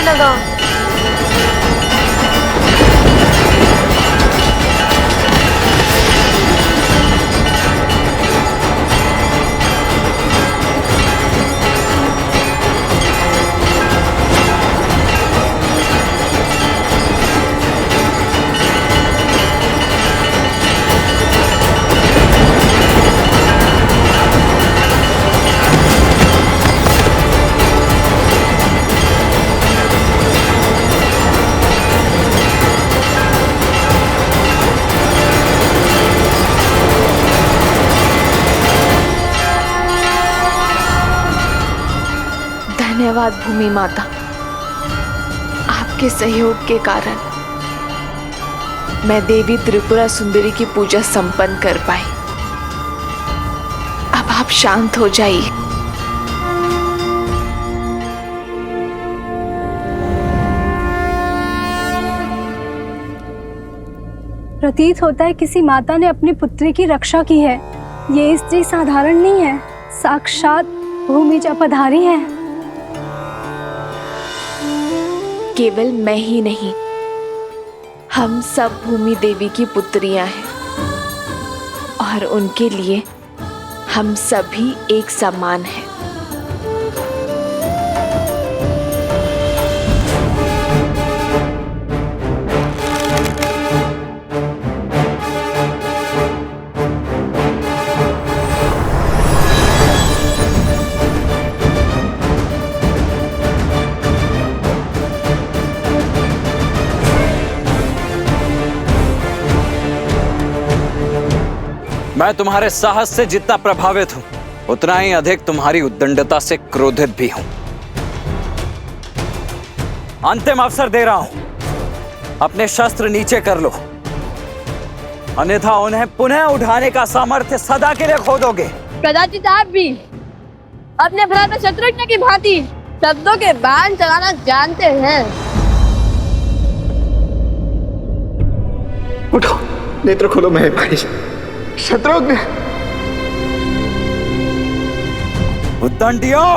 लगा। धन्यवाद भूमि माता, आपके सहयोग के कारण मैं देवी त्रिपुरा सुंदरी की पूजा संपन्न कर पाई। अब आप शांत हो जाइए। प्रतीत होता है किसी माता ने अपनी पुत्री की रक्षा की है। ये स्त्री साधारण नहीं है, साक्षात भूमिजा पधारी है। केवल मैं ही नहीं, हम सब भूमि देवी की पुत्रियां हैं और उनके लिए हम सभी एक समान हैं। मैं तुम्हारे साहस से जितना प्रभावित हूं, उतना ही अधिक तुम्हारी उद्दंडता से क्रोधित भी हूं। अंतिम अवसर दे रहा हूं, अपने शस्त्र नीचे कर लो, अन्यथा उन्हें पुनः उठाने का सामर्थ्य सदा के लिए खो दोगे। कदाचित आप भी अपने भ्राता शत्रुघ्न की भांति शब्दों के बाण चलाना जानते हैं। उठो, नेत्र खोलो मेरे भाई शत्रुघ्न। उद्दंडियों,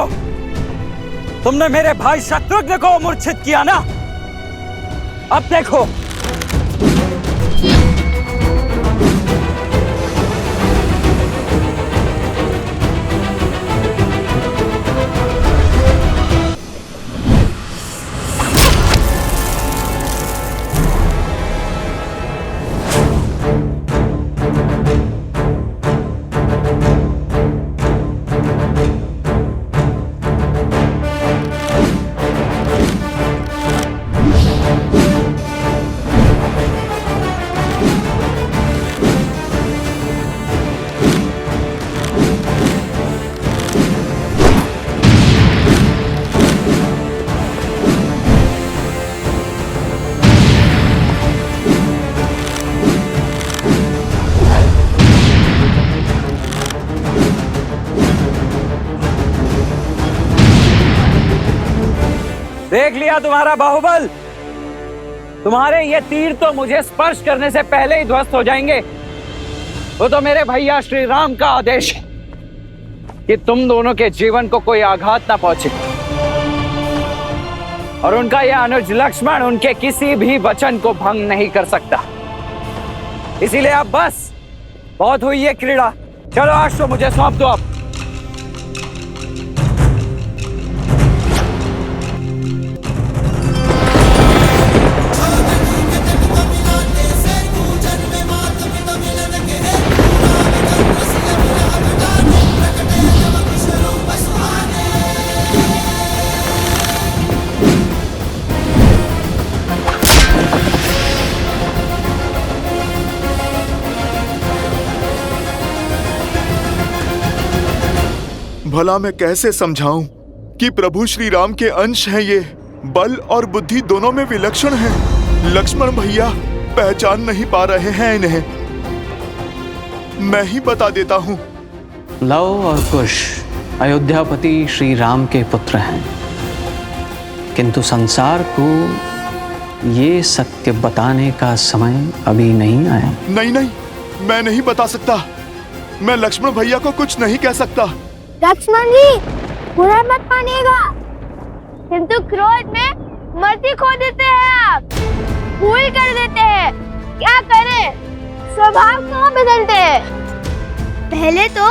तुमने मेरे भाई शत्रुघ्न को मूर्छित किया ना? अब देखो। देख लिया तुम्हारा बाहुबल। तुम्हारे ये तीर तो मुझे स्पर्श करने से पहले ही ध्वस्त हो जाएंगे। वो तो मेरे भैया श्री राम का आदेश है कि तुम दोनों के जीवन को कोई आघात ना पहुंचे, और उनका यह अनुज लक्ष्मण उनके किसी भी वचन को भंग नहीं कर सकता। इसीलिए अब बस बहुत हुई ये क्रीड़ा। चलो अश्व मुझे सौंप दो। अब भला मैं कैसे समझाऊं कि प्रभु श्री राम के अंश हैं ये, बल और बुद्धि दोनों में विलक्षण हैं। लक्ष्मण भैया पहचान नहीं पा रहे हैं इन्हें। मैं ही बता देता हूं। लव और कुश अयोध्यापति श्री राम के पुत्र हैं, किंतु संसार को ये सत्य बताने का समय अभी नहीं आया। नहीं नहीं, मैं नहीं बता सकता। मैं लक्ष्मण भैया को कुछ नहीं कह सकता। लक्ष्मण जी, बुरा मत मानिएगा, किंतु क्रोध में मर्जी खो देते हैं आप, भूल कर देते हैं। क्या करें, स्वभाव क्यों बदलते हैं? पहले तो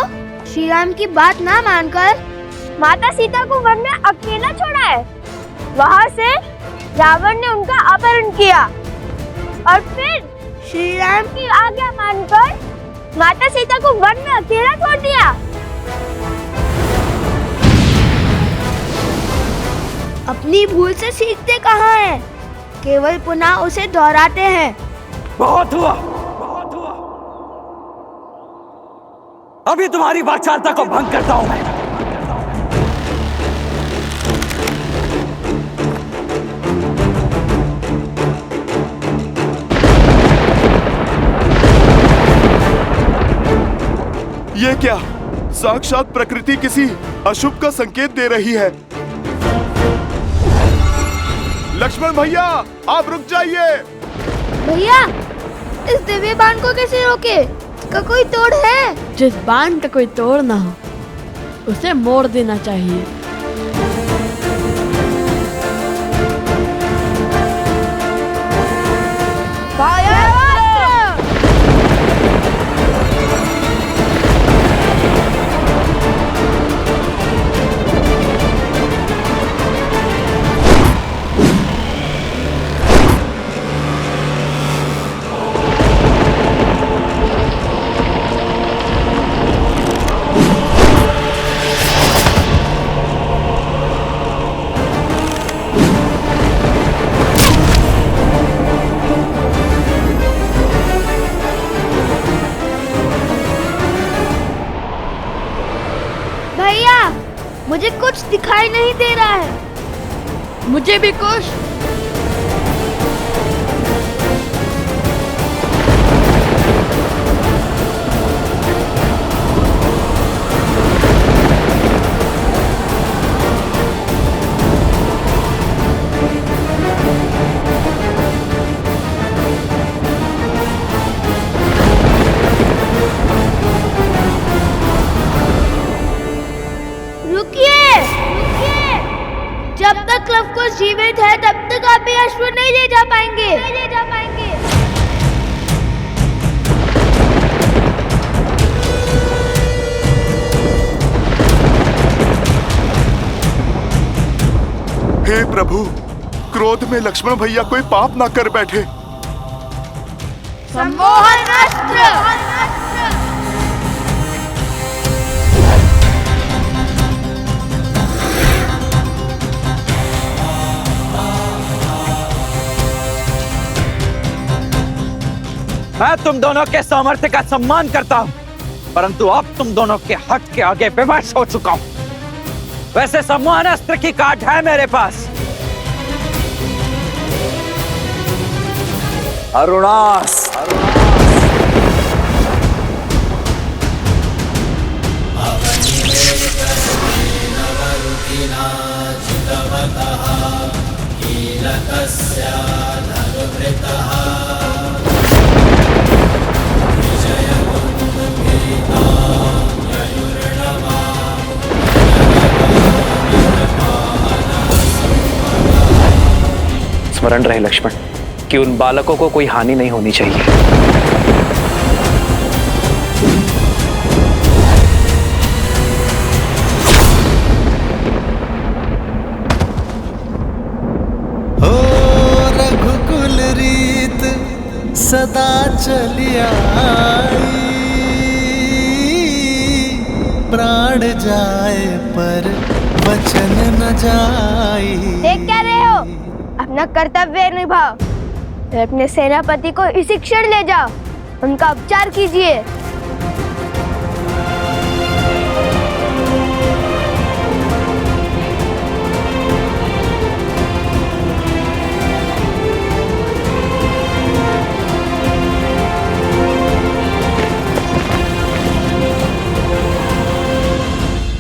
श्री राम की बात ना मानकर माता सीता को वन में अकेला छोड़ा है। वहाँ से रावण ने उनका अपहरण किया और फिर श्री राम की आज्ञा मानकर माता सीता को वन में अकेला छोड़ दिया। अपनी भूल से सीखते कहाँ हैं? केवल पुनः उसे दोहराते हैं। बहुत हुआ, बहुत हुआ। अभी तुम्हारी वाचालता को भंग करता हूं मैं। ये क्या? साक्षात प्रकृति किसी अशुभ का संकेत दे रही है। लक्ष्मण भैया, आप रुक जाइए। भैया, इस दिव्य बाण को कैसे रोके? इसका कोई तोड़ है? जिस बाण का कोई तोड़ ना हो उसे मोड़ देना चाहिए। मुझे कुछ दिखाई नहीं दे रहा है। मुझे भी कुछ। जब तक लव कुश जीवित है तब तक आप ये अश्व नहीं ले जा पाएंगे। हे प्रभु, क्रोध में लक्ष्मण भैया कोई पाप ना कर बैठे। सम्मोहन अस्त्र। मैं तुम दोनों के सामर्थ्य का सम्मान करता हूं, परंतु अब तुम दोनों के हक के आगे विवश हो चुका हूं। वैसे सम्मोहन अस्त्र की काट है मेरे पास। अरुणास, स्मरण रहे लक्ष्मण कि उन बालकों को कोई हानि नहीं होनी चाहिए। ओ रघुकुल रीत सदा चलिया, प्राण जाए पर वचन न जाई। देख क्या रहे हो? अपना कर्तव्य निभाओ। फिर अपने सेनापति को इसी क्षण ले जाओ, उनका उपचार कीजिए।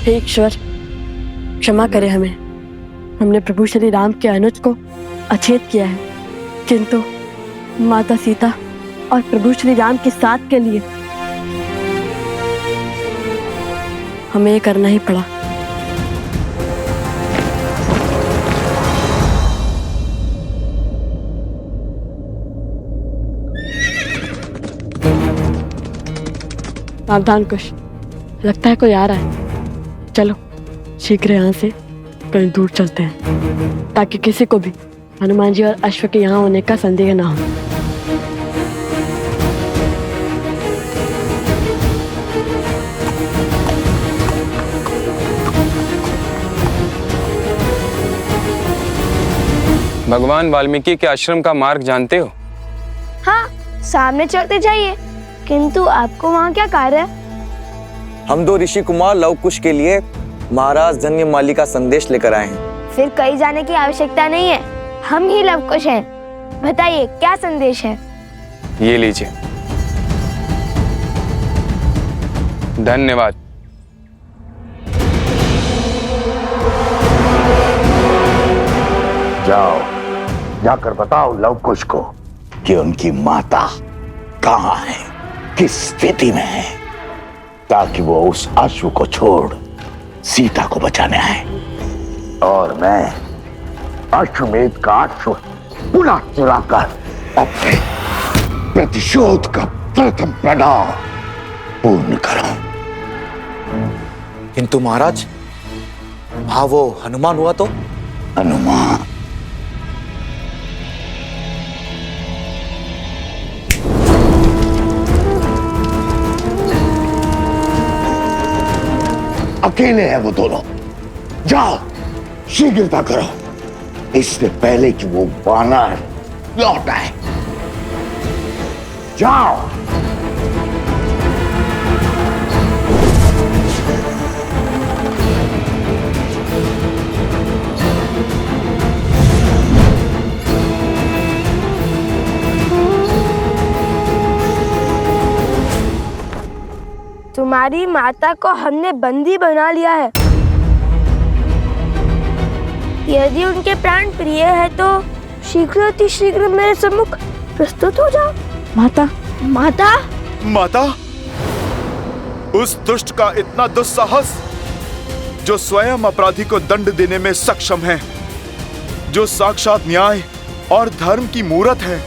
हे ईश्वर, क्षमा करें हमें। हमने प्रभु श्री राम के अनुज को अछेत किया है, किंतु माता सीता और प्रभु श्री राम के साथ के लिए हमें ये करना ही पड़ा। सावधान कुश, लगता है कोई आ रहा है। चलो शीघ्र यहाँ से कहीं दूर चलते हैं ताकि किसी को भी हनुमान जी और अश्व के यहाँ होने का संदेह ना हो। भगवान वाल्मीकि के आश्रम का मार्ग जानते हो? हाँ, सामने चलते जाइए। किंतु आपको वहाँ क्या कार्य है? हम दो ऋषि कुमार लव कुश के लिए महाराज धन्यमाली का संदेश लेकर आए हैं। फिर कहीं जाने की आवश्यकता नहीं है, हम ही लव कुश हैं। बताइए क्या संदेश है? ये लीजिए। धन्यवाद। जाओ, जाकर बताओ लव कुश को कि उनकी माता कहाँ है, किस स्थिति में है, ताकि वो उस अश्व को छोड़ सीता को बचाने आए और मैं अश्वमेध का अश्व पुनः चुराकर अपने प्रतिशोध का प्रथम पड़ाव पूर्ण करूं। किंतु महाराज, हाँ वो हनुमान हुआ तो? हनुमान? अकेले हैं वो दोनों। जाओ, शीघ्रता करो, इससे पहले कि वो वानर लौट आए। जाओ। तुम्हारी माता को हमने बंदी बना लिया है। यदि उनके प्राण प्रिय है तो शीघ्र अति शीघ्र मेरे सम्मुख प्रस्तुत हो जाओ। माता, माता, माता, उस दुष्ट का इतना दुस्साहस जो स्वयं अपराधी को दंड देने में सक्षम है, जो साक्षात न्याय और धर्म की मूरत है,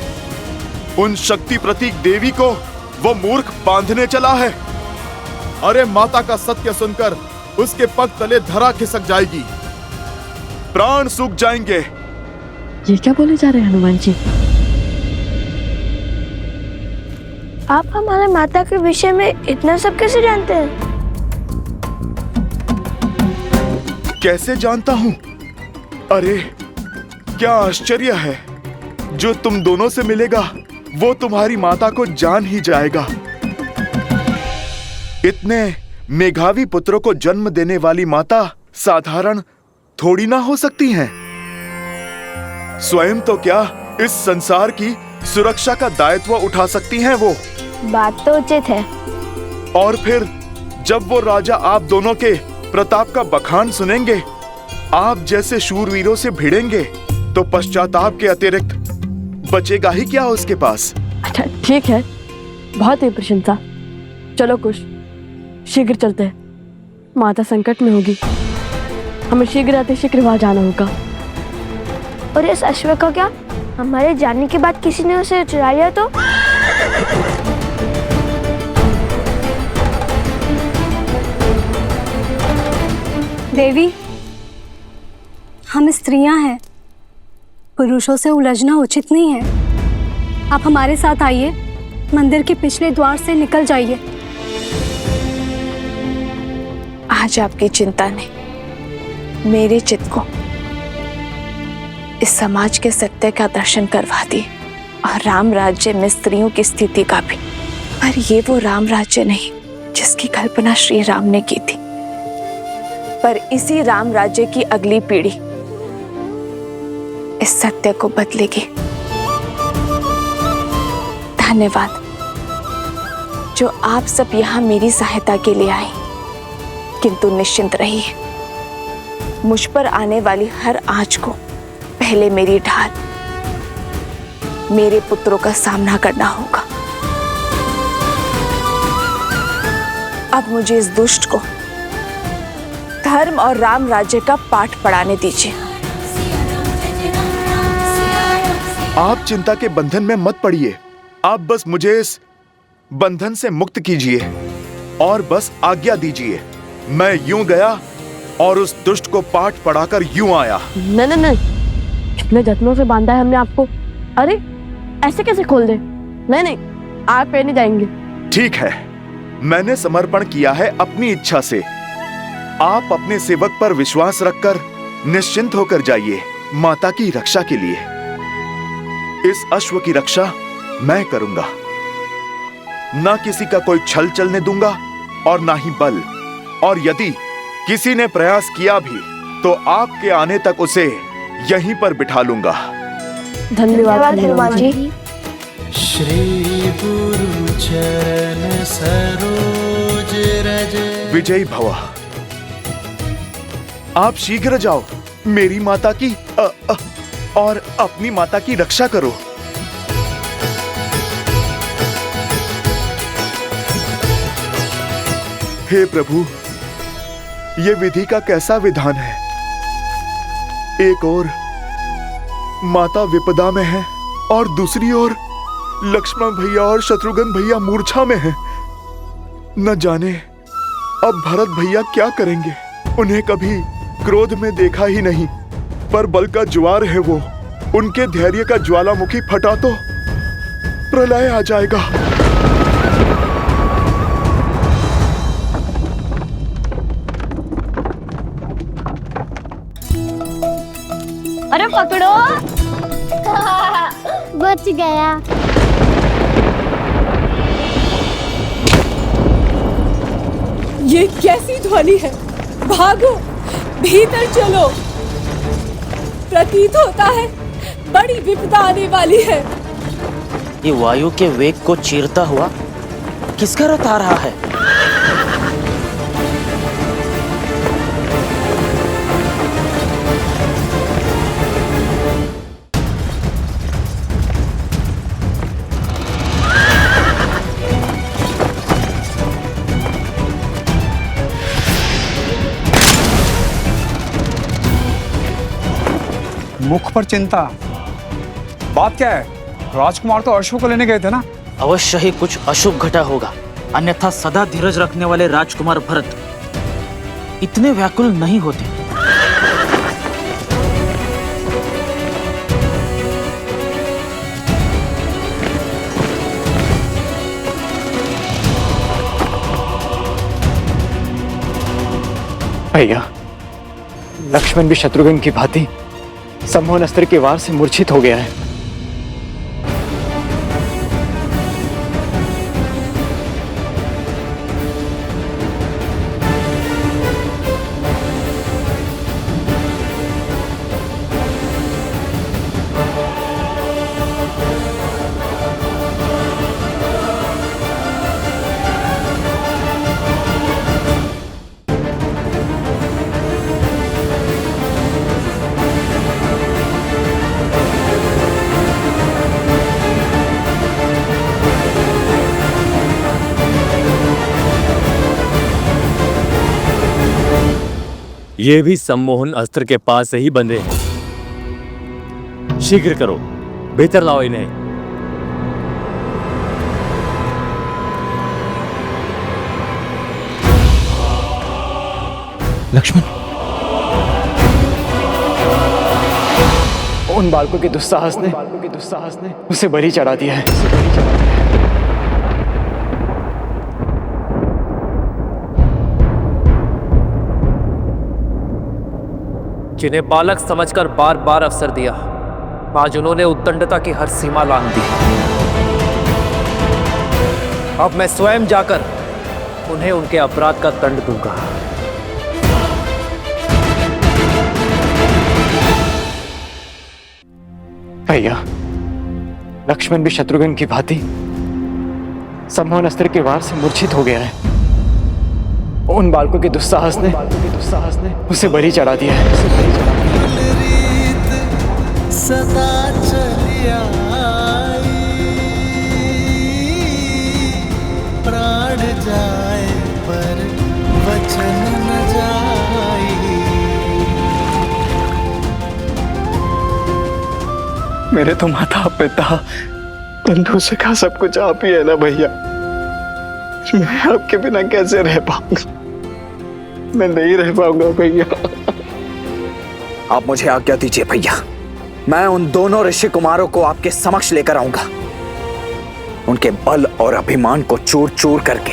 उन शक्ति प्रतीक देवी को वो मूर्ख बांधने चला है। अरे माता का सत्य सुनकर उसके पग तले धरा खिसक जाएगी, प्राण सूख जाएंगे। ये क्या बोले जा रहे हैं हनुमान जी? आप हमारे माता के विषय में इतना सब कैसे जानते हैं? कैसे जानता हूं? अरे क्या आश्चर्य है, जो तुम दोनों से मिलेगा वो तुम्हारी माता को जान ही जाएगा। इतने मेघावी पुत्रों को जन्म देने वाली माता साधारण थोड़ी ना हो सकती हैं। स्वयं तो क्या इस संसार की सुरक्षा का दायित्व उठा सकती हैं वो। बात तो उचित है। और फिर जब वो राजा आप दोनों के प्रताप का बखान सुनेंगे, आप जैसे शूरवीरों से भिड़ेंगे, तो पश्चाताप के अतिरिक्त बचेगा ही क्या उसके पास। अच्छा ठीक है, बहुत ही प्रशंसा। चलो कुश, शीघ्र चलते हैं। माता संकट में होगी, हमें शीघ्र अतिशीघ्र वहां जाना होगा। और इस अश्व का क्या? हमारे जाने के बाद किसी ने उसे चुरा लिया तो? देवी, हम स्त्रियां हैं, पुरुषों से उलझना उचित नहीं है। आप हमारे साथ आइए, मंदिर के पिछले द्वार से निकल जाइए। आज आपकी चिंता ने मेरे चित्त को इस समाज के सत्य का दर्शन करवा दिए और राम राज्य में स्त्रियों की स्थिति का भी। पर ये वो राम राज्य नहीं जिसकी कल्पना श्री राम ने की थी, पर इसी राम राज्य की अगली पीढ़ी इस सत्य को बदलेगी। धन्यवाद जो आप सब यहाँ मेरी सहायता के लिए आए, किंतु निश्चिंत रहिए, मुझ पर आने वाली हर आंच को पहले मेरी ढाल, मेरे पुत्रों का सामना करना होगा। अब मुझे इस दुष्ट को धर्म और राम राज्य का पाठ पढ़ाने दीजिए। आप चिंता के बंधन में मत पड़िए, आप बस मुझे इस बंधन से मुक्त कीजिए। और बस आज्ञा दीजिए, मैं यूं गया और उस दुष्ट को पाठ पढ़ाकर यूं आया। नहीं नहीं नहीं, कितने जत्नों से बांधा है हमने आपको। अरे ऐसे कैसे खोल दे? नहीं नहीं, आप पे नहीं जाएंगे। ठीक है, मैंने समर्पण किया है अपनी इच्छा से। आप अपने सेवक पर विश्वास रखकर निश्चिंत होकर जाइए माता की रक्षा के लिए। इस अश्व की रक्षा मैं करूंगा, ना किसी का कोई छल चलने दूंगा और ना ही बल। और यदि किसी ने प्रयास किया भी तो आपके आने तक उसे यहीं पर बिठा लूंगा। धन्यवाद हनुमान जी। श्री गुरु चरण सरोज रज। विजयी भव। आप शीघ्र जाओ, मेरी माता की और अपनी माता की रक्षा करो। हे प्रभु, ये विधि का कैसा विधान है। एक ओर माता विपदा में है और दूसरी ओर लक्ष्मण भैया और शत्रुघ्न भैया मूर्छा में हैं। न जाने अब भरत भैया क्या करेंगे। उन्हें कभी क्रोध में देखा ही नहीं, पर बल का ज्वार है वो। उनके धैर्य का ज्वालामुखी फटा तो प्रलय आ जाएगा। अरे पकड़ो। बच गया। ये कैसी ध्वनि है? भागो, भीतर चलो। प्रतीत होता है बड़ी विपदा आने वाली है। ये वायु के वेग को चीरता हुआ किसका रथ आ रहा है? मुख पर चिंता, बात क्या है? राजकुमार तो अश्व को लेने गए थे ना? अवश्य ही कुछ अशुभ घटा होगा, अन्यथा सदा धीरज रखने वाले राजकुमार भरत इतने व्याकुल नहीं होते। भैया, लक्ष्मण भी शत्रुघ्न की भांति सम्मोहन अस्त्र के वार से मूर्छित हो गया है। ये भी सम्मोहन अस्त्र के पास से ही बंधे हैं। शीघ्र करो, भीतर लाओ इन्हें। लक्ष्मण, उन बालकों के दुस्साहस ने उसे बलि चढ़ा दिया है। जिन्हें बालक समझकर बार बार अवसर दिया, आज उन्होंने उद्दंडता की हर सीमा लांघ दी। अब मैं स्वयं जाकर उन्हें उनके अपराध का दंड दूंगा। भैया, लक्ष्मण भी शत्रुघ्न की भांति सम्मोहन अस्त्र के वार से मूर्छित हो गया है। उन बालकों के दुस्साहस ने उसे बलि चढ़ा दिया है। सदा चलिया प्राण जाए पर वचन न जाए। मेरे तो माता पिता बंधु सखा सब कुछ आप ही है ना भैया। मैं आपके बिना कैसे रह पाऊंगा? मैं नहीं रह पाऊंगा भैया। आप मुझे आज्ञा दीजिए भैया, मैं उन दोनों ऋषि कुमारों को आपके समक्ष लेकर आऊंगा। उनके बल और अभिमान को चूर चूर करके।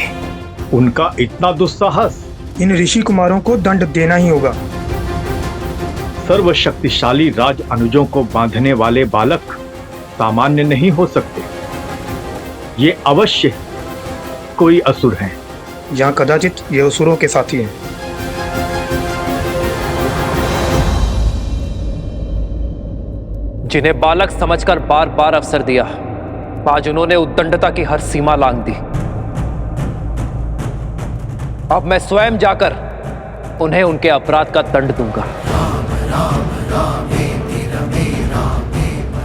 उनका इतना दुस्साहस, इन ऋषि कुमारों को दंड देना ही होगा। सर्वशक्तिशाली राज अनुजों को बांधने वाले बालक सामान्य नहीं हो सकते। ये अवश्य कोई असुर हैं, या कदाचित ये असुरों के साथी हैं। जिन्हें बालक समझकर बार बार अवसर दिया, आज उन्होंने उद्दंडता की हर सीमा लांघ दी। अब मैं स्वयं जाकर उन्हें उनके अपराध का दंड दूंगा।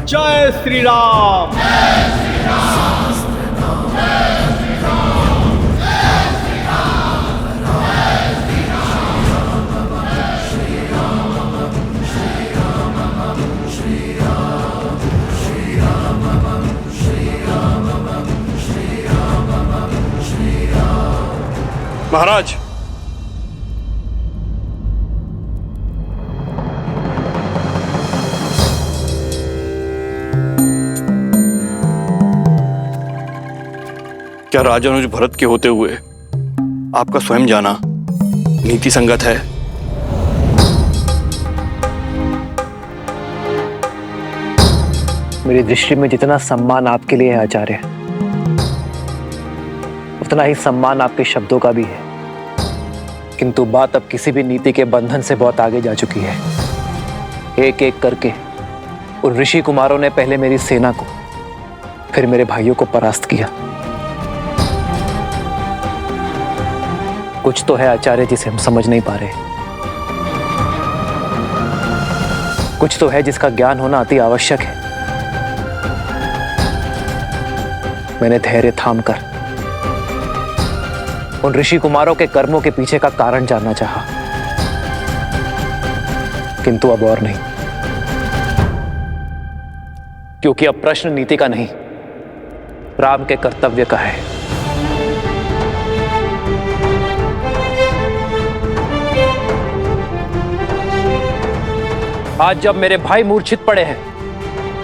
जय श्री राम। महाराज, क्या राजा अनुज भरत के होते हुए आपका स्वयं जाना नीति संगत है? मेरी दृष्टि में जितना सम्मान आपके लिए है आचार्य, उतना ही सम्मान आपके शब्दों का भी है। किंतु बात अब किसी भी नीति के बंधन से बहुत आगे जा चुकी है। एक एक करके उन ऋषि कुमारों ने पहले मेरी सेना को, फिर मेरे भाइयों को परास्त किया। कुछ तो है आचार्य जिसे हम समझ नहीं पा रहे। कुछ तो है जिसका ज्ञान होना अति आवश्यक है। मैंने धैर्य थामकर उन ऋषि कुमारों के कर्मों के पीछे का कारण जानना चाहा, किंतु अब और नहीं, क्योंकि अब प्रश्न नीति का नहीं, राम के कर्तव्य का है। आज जब मेरे भाई मूर्छित पड़े हैं,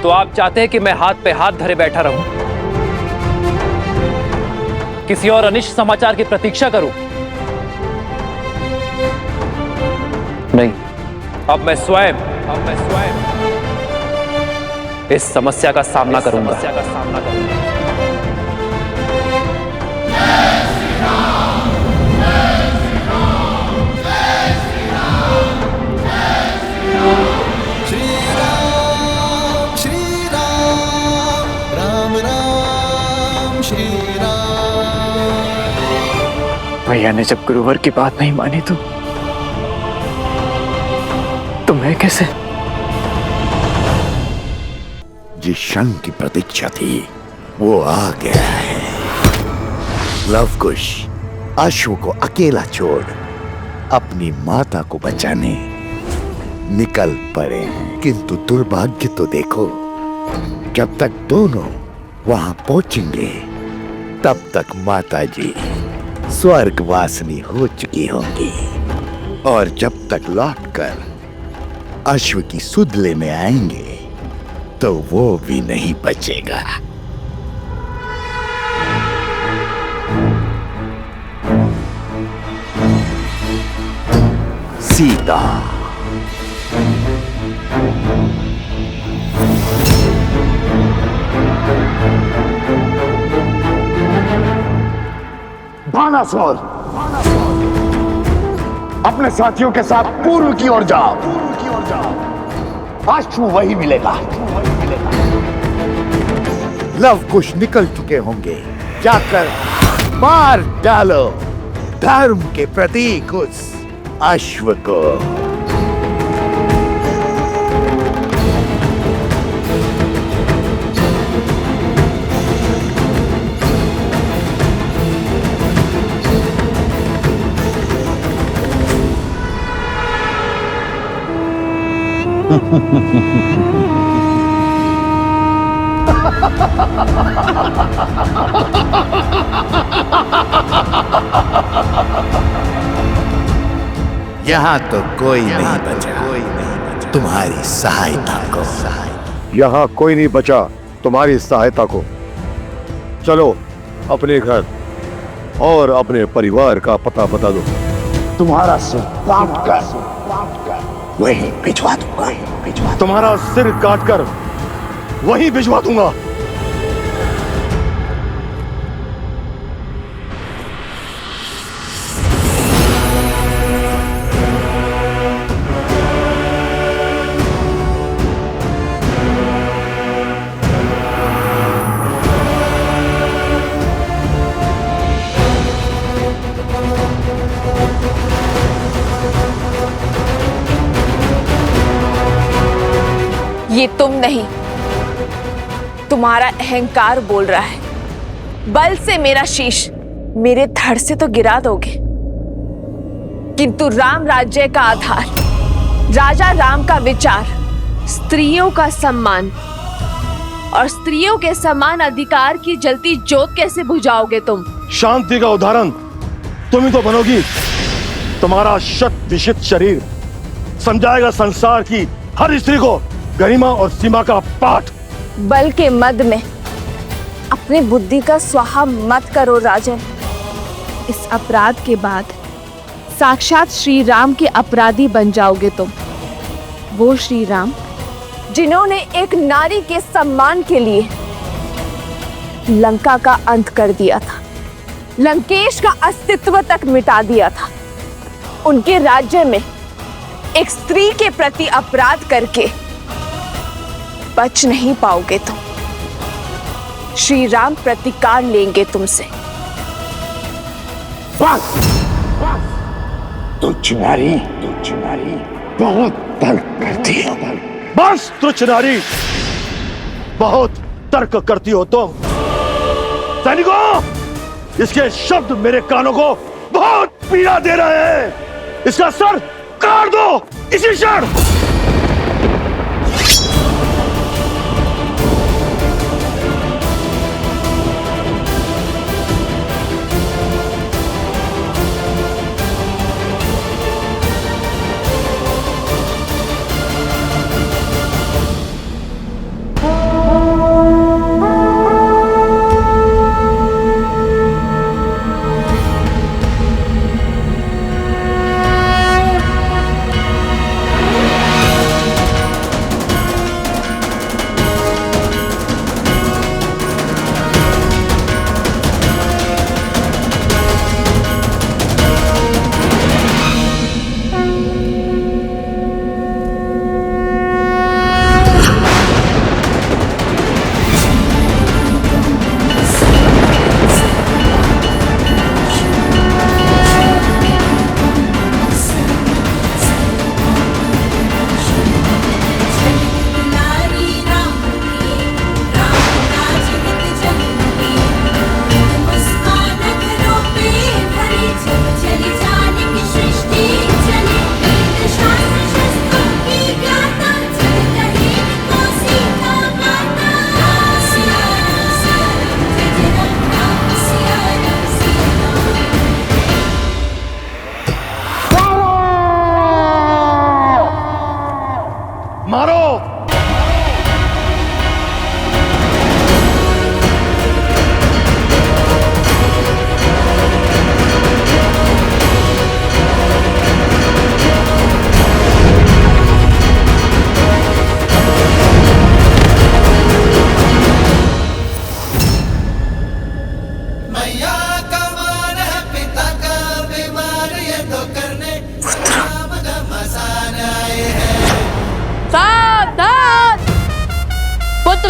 तो आप चाहते हैं कि मैं हाथ पे हाथ धरे बैठा रहूं, किसी और अनिष्ट समाचार की प्रतीक्षा करूं? नहीं, अब मैं स्वयं इस समस्या का सामना करूंगा। भैया ने जब गुरुवर की बात नहीं मानी तो मैं कैसे? जिस क्षण की प्रतीक्षा थी वो आ गया है। लवकुश अश्व को अकेला छोड़ अपनी माता को बचाने निकल पड़े हैं। किंतु दुर्भाग्य तो देखो, जब तक दोनों वहां पहुंचेंगे तब तक माता जी स्वर्गवासिनी हो चुकी होंगी, और जब तक लौटकर अश्व की सुध लेने आएंगे तो वो भी नहीं बचेगा। सीता बाणासुर, अपने साथियों के साथ पूर्व की ओर जाओ। अश्व वही मिलेगा। लवकुश निकल चुके होंगे, जाकर मार डालो धर्म के प्रतीक उस अश्व को। यहाँ तो कोई नहीं बचा तुम्हारी सहायता को। यहाँ कोई नहीं बचा तुम्हारी सहायता को। चलो अपने घर और अपने परिवार का पता बता दो। तुम्हारा सिर काट कर वहीं भिजवा दूंगा। तुम्हारा सिर काटकर वहीं भिजवा दूंगा। ये तुम नहीं, तुम्हारा अहंकार बोल रहा है। बल से मेरा शीश मेरे धड़ से तो गिरा दोगे, किंतु राम राज्य का आधार, राजा राम का विचार, स्त्रियों का सम्मान और स्त्रियों के समान अधिकार की जलती ज्योत कैसे बुझाओगे तुम? शांति का उदाहरण तुम ही तो बनोगी। तुम्हारा शत विशित शरीर समझाएगा संसार की हर स्त्री को गरिमा और सीमा का पाठ। बल के मद में अपनी बुद्धि का स्वाहा मत करो राजन। इस अपराध के बाद साक्षात श्री राम के अपराधी बन जाओगे तुम। वो श्री राम जिन्होंने एक नारी के सम्मान के लिए लंका का अंत कर दिया था, लंकेश का अस्तित्व तक मिटा दिया था। उनके राज्य में एक स्त्री के प्रति अपराध करके बच नहीं पाओगे तुम। श्री राम प्रतिकार लेंगे तुमसे। बस तुच्छ नारी बहुत तर्क करती हो। बस तुच्छ नारी बहुत तर्क करती हो तुम। सैनिकों, इसके शब्द मेरे कानों को बहुत पीड़ा दे रहे हैं। इसका सर काट दो इसी क्षण।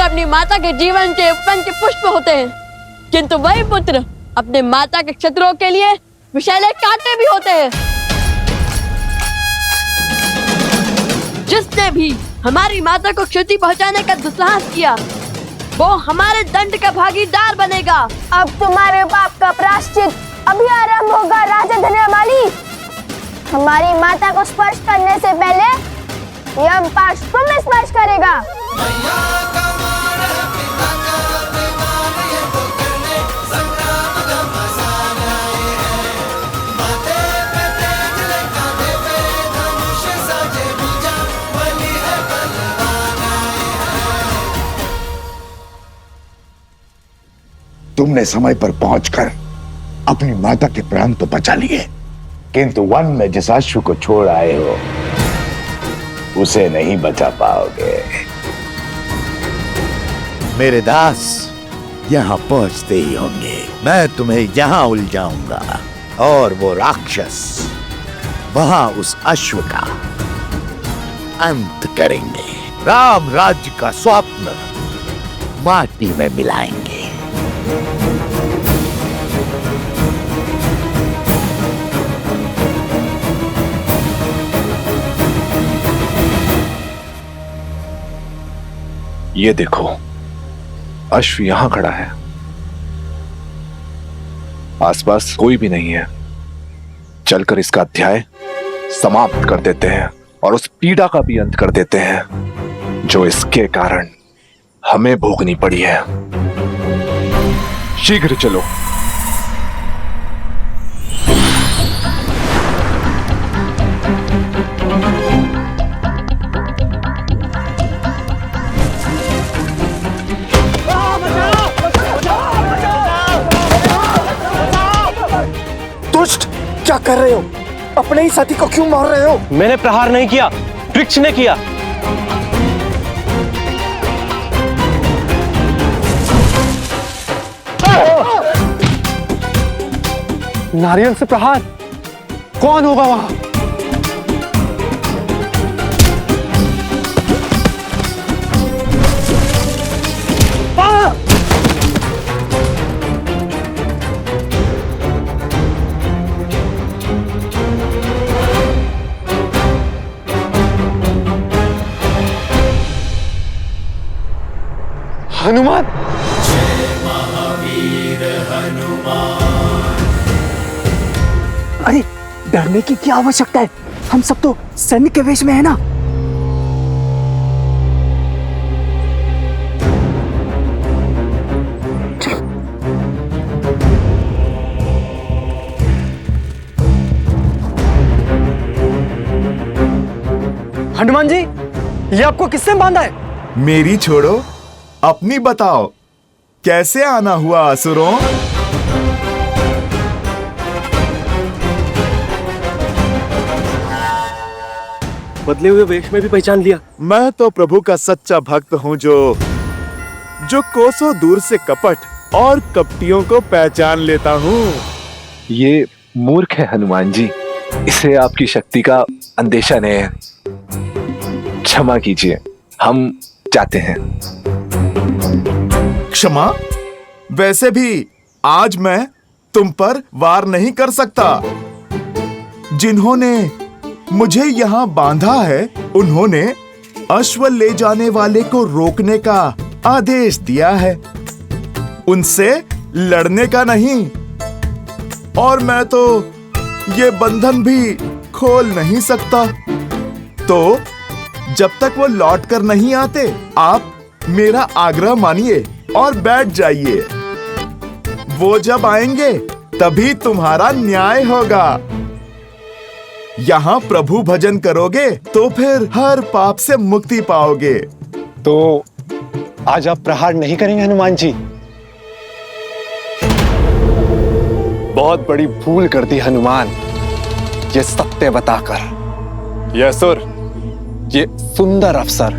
अपनी माता के जीवन के उपवन के पुष्प होते हैं, किंतु वही पुत्र अपने माता के शत्रुओं के लिए विषैले कांटे भी होते हैं। जिसने भी हमारी माता को क्षति पहुंचाने का दुस्साहस किया, वो हमारे दंड का भागीदार बनेगा। अब तुम्हारे पाप का प्रायश्चित अभी आरंभ होगा राजा धन्यमाली। हमारी माता को स्पर्श करने से पहले यम पाश तुम्हें स्पर्श करेगा। तुमने समय पर पहुंचकर अपनी माता के प्राण तो बचा लिए, किंतु वन में जिस अश्व को छोड़ आए हो उसे नहीं बचा पाओगे। मेरे दास यहाँ पहुंचते ही होंगे मैं तुम्हें यहाँ उलझाऊंगा और वो राक्षस वहां उस अश्व का अंत करेंगे। राम राज्य का स्वप्न माटी में मिलाएंगे। ये देखो, अश्व यहां खड़ा है, आसपास कोई भी नहीं है। चलकर इसका अध्याय समाप्त कर देते हैं और उस पीड़ा का भी अंत कर देते हैं जो इसके कारण हमें भोगनी पड़ी है। शीघ्र चलो। दुष्ट, क्या कर रहे हो? अपने ही साथी को क्यों मार रहे हो? मैंने प्रहार नहीं किया, वृक्ष ने किया। नारियल से प्रहार? कौन होगा वहां? हनुमान! अरे डरने की क्या आवश्यकता है? हम सब तो सैनिक के वेश में है ना। हनुमान जी, ये आपको किसने बांधा है? मेरी छोड़ो, अपनी बताओ, कैसे आना हुआ असुरों? बदले हुए वेश में भी पहचान लिया। मैं तो प्रभु का सच्चा भक्त हूँ जो कोसों दूर से कपट और कपटियों को पहचान लेता हूँ। ये मूर्ख है हनुमान जी, इसे आपकी शक्ति का अंदेशा नहीं है। क्षमा कीजिए, हम जाते हैं। क्षमा? वैसे भी आज मैं तुम पर वार नहीं कर सकता। जिन्होंने मुझे यहाँ बांधा है उन्होंने अश्व ले जाने वाले को रोकने का आदेश दिया है, उनसे लड़ने का नहीं। और मैं तो ये बंधन भी खोल नहीं सकता। तो जब तक वो लौट कर नहीं आते, आप मेरा आग्रह मानिए और बैठ जाइए। वो जब आएंगे तभी तुम्हारा न्याय होगा। यहाँ प्रभु भजन करोगे तो फिर हर पाप से मुक्ति पाओगे। तो आज आप प्रहार नहीं करेंगे हनुमान जी? बहुत बड़ी भूल कर दी हनुमान, ये सत्य बताकर। ये असुर, ये सुंदर अवसर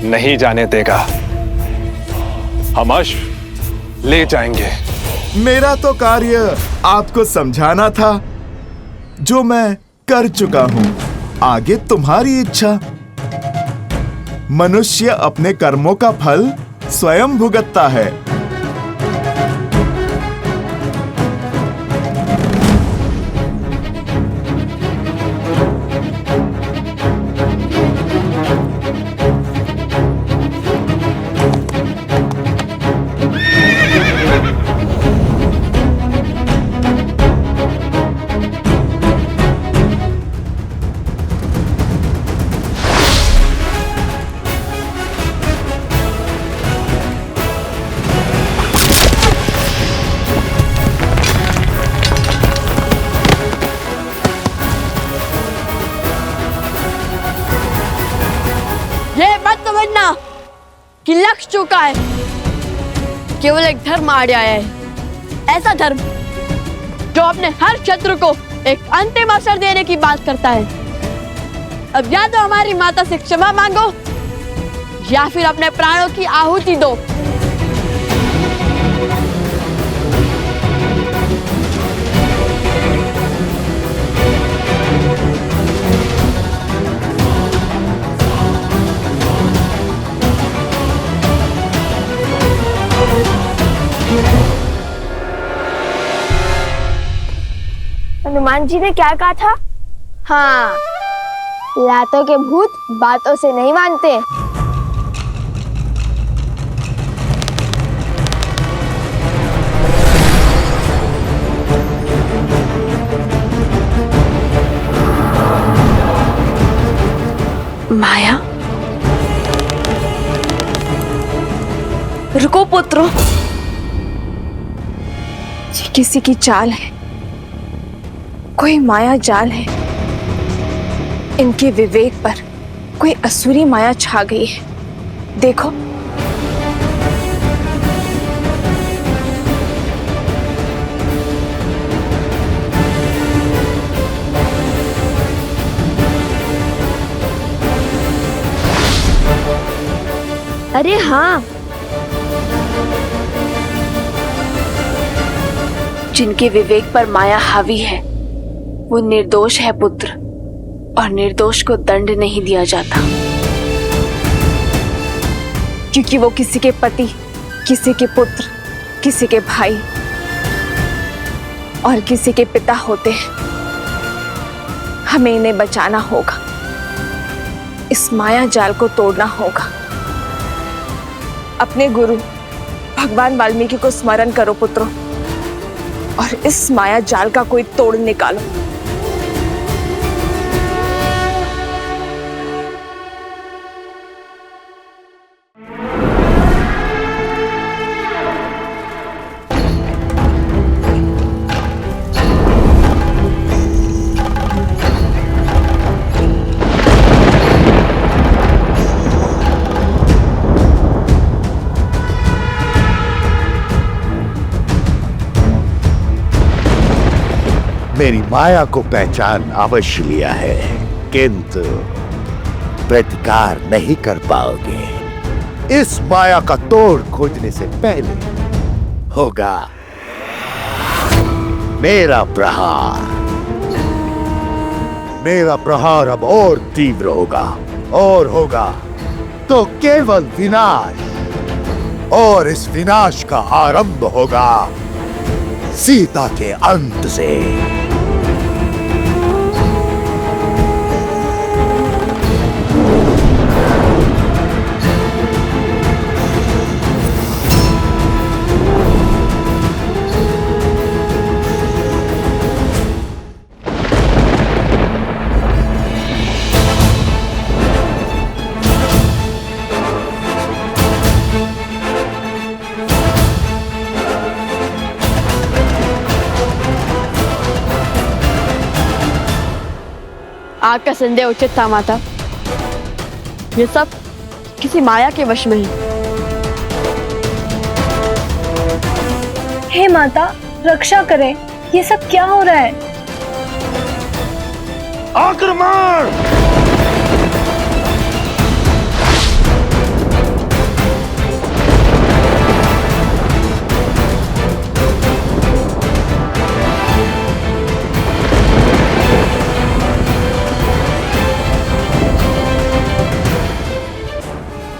नहीं जाने देगा। हम अश्व ले जाएंगे। मेरा तो कार्य आपको समझाना था, जो मैं कर चुका हूं। आगे तुम्हारी इच्छा। मनुष्य अपने कर्मों का फल स्वयं भुगतता है। ये मत समझना कि लक्ष्य चुका है, केवल एक धर्म आड़े आया है, ऐसा धर्म जो अपने हर शत्रु को एक अंतिम अवसर देने की बात करता है। अब या तो हमारी माता से क्षमा मांगो या फिर अपने प्राणों की आहुति दो। हनुमान जी ने क्या कहा था? हाँ, लातों के भूत बातों से नहीं मानते। माया, रुको पुत्रों, ये किसी की चाल है, कोई माया जाल है। इनके विवेक पर कोई असुरी माया छा गई है। देखो, अरे हाँ, जिनके विवेक पर माया हावी है वो निर्दोष है पुत्र, और निर्दोष को दंड नहीं दिया जाता, क्योंकि वो किसी के पति, किसी के पुत्र, किसी के भाई और किसी के पिता होते हैं। हमें इन्हें बचाना होगा, इस माया जाल को तोड़ना होगा। अपने गुरु भगवान वाल्मीकि को स्मरण करो पुत्रों, और इस माया जाल का कोई तोड़ निकालो। मेरी माया को पहचान अवश्य लिया है, किंतु प्रतिकार नहीं कर पाओगे। इस माया का तोड़ खोजने से पहले होगा मेरा प्रहार। मेरा प्रहार अब और तीव्र होगा, और होगा तो केवल विनाश, और इस विनाश का आरंभ होगा सीता के अंत से। आपका संदेह उचित था माता, ये सब किसी माया के वश में है। हे माता, रक्षा करें, ये सब क्या हो रहा है? आक्रमण!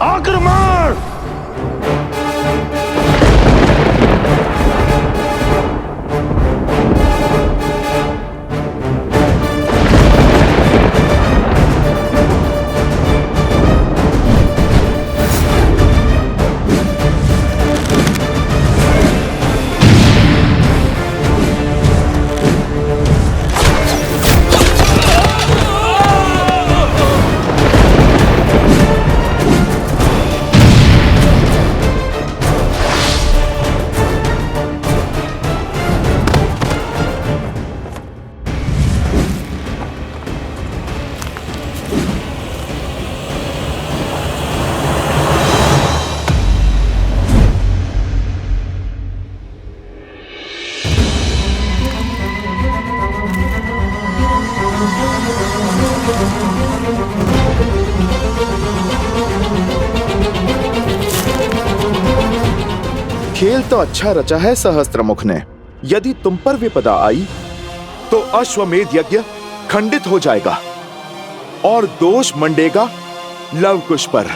आक्रमण! खेल तो अच्छा रचा है सहस्त्रमुख ने। यदि तुम पर विपदा आई तो अश्वमेध यज्ञ खंडित हो जाएगा और दोष मंडेगा लवकुश पर।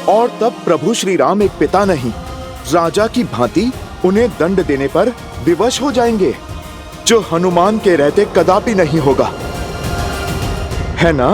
और तब प्रभु श्री राम एक पिता नहीं, राजा की भांति उन्हें दंड देने पर विवश हो जाएंगे, जो हनुमान के रहते कदापि नहीं होगा, है ना?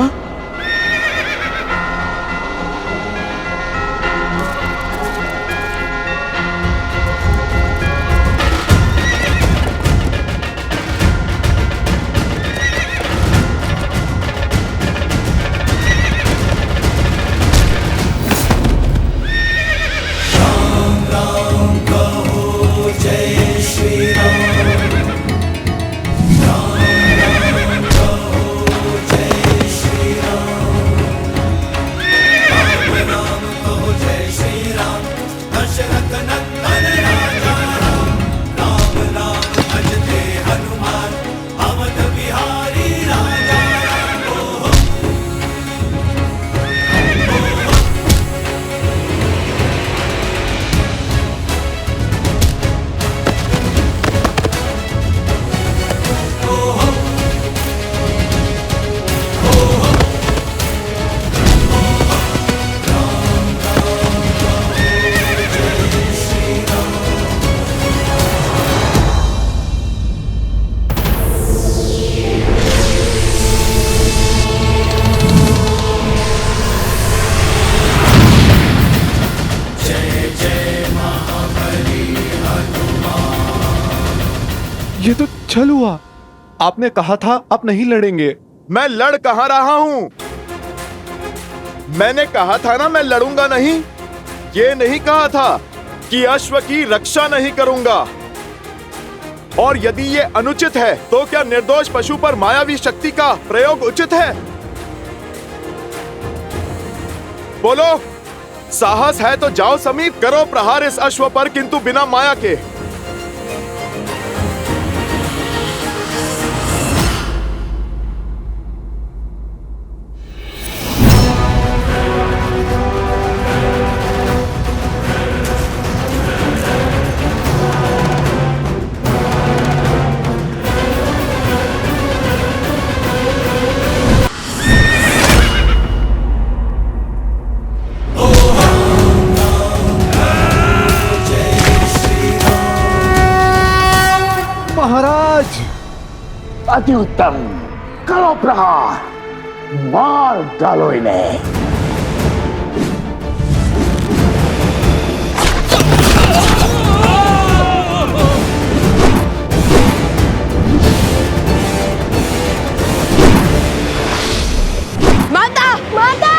ये तो छल हुआ। आपने कहा था आप नहीं लड़ेंगे। मैं लड़ कहां रहा हूं? मैंने कहा था ना मैं लड़ूंगा नहीं। ये नहीं कहा था कि अश्व की रक्षा नहीं करूंगा। और यदि ये अनुचित है तो क्या निर्दोष पशु पर मायावी शक्ति का प्रयोग उचित है? बोलो, साहस है तो जाओ समीप, करो प्रहार इस अश्व पर, किंतु बिना माया के। महाराज, अति उत्तम, करो प्रहार, मार डालो इन्हें। माता, माता!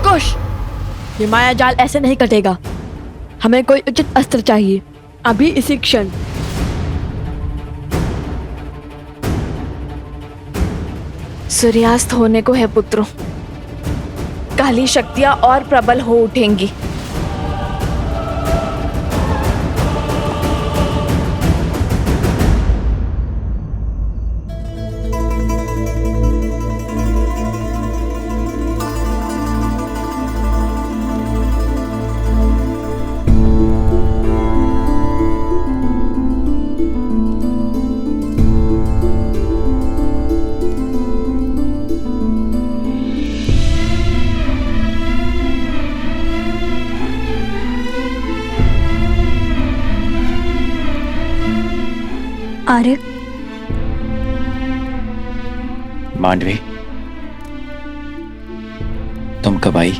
कुश, ये माया जाल ऐसे नहीं कटेगा। हमें कोई उचित अस्त्र चाहिए, अभी इसी क्षण। सूर्यास्त होने को है पुत्रों, काली शक्तियां और प्रबल हो उठेंगी। आर्य, मांडवी, तुम कब आई?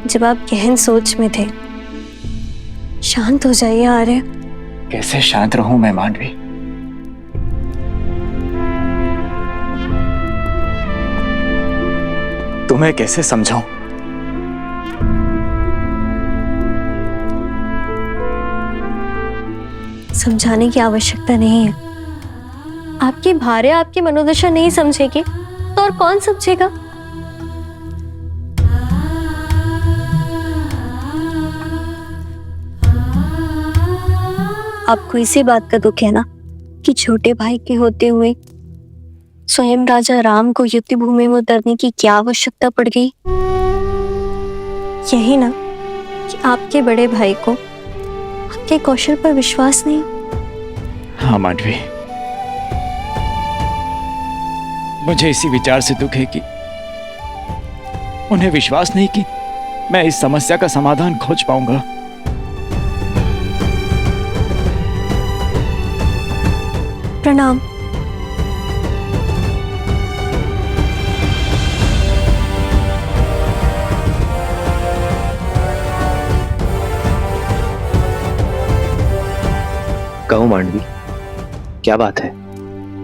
जब आप गहन सोच में थे। शांत हो जाइए आर्य। कैसे शांत रहूं मैं मांडवी? तुम्हें कैसे समझाऊं? समझाने की आवश्यकता नहीं है। आपकी भार्या आपकी मनोदशा नहीं समझेगी तो और कौन समझेगा? आपको इसी बात का दुख है ना कि छोटे भाई के होते हुए स्वयं राजा राम को युद्ध भूमि में उतरने की क्या आवश्यकता पड़ गई? यही ना कि आपके बड़े भाई को आपके कौशल पर विश्वास नहीं। हाँ मांडवी, मुझे इसी विचार से दुख है कि उन्हें विश्वास नहीं कि मैं इस समस्या का समाधान खोज पाऊंगा। प्रणाम। कहो मांडवी, क्या बात है?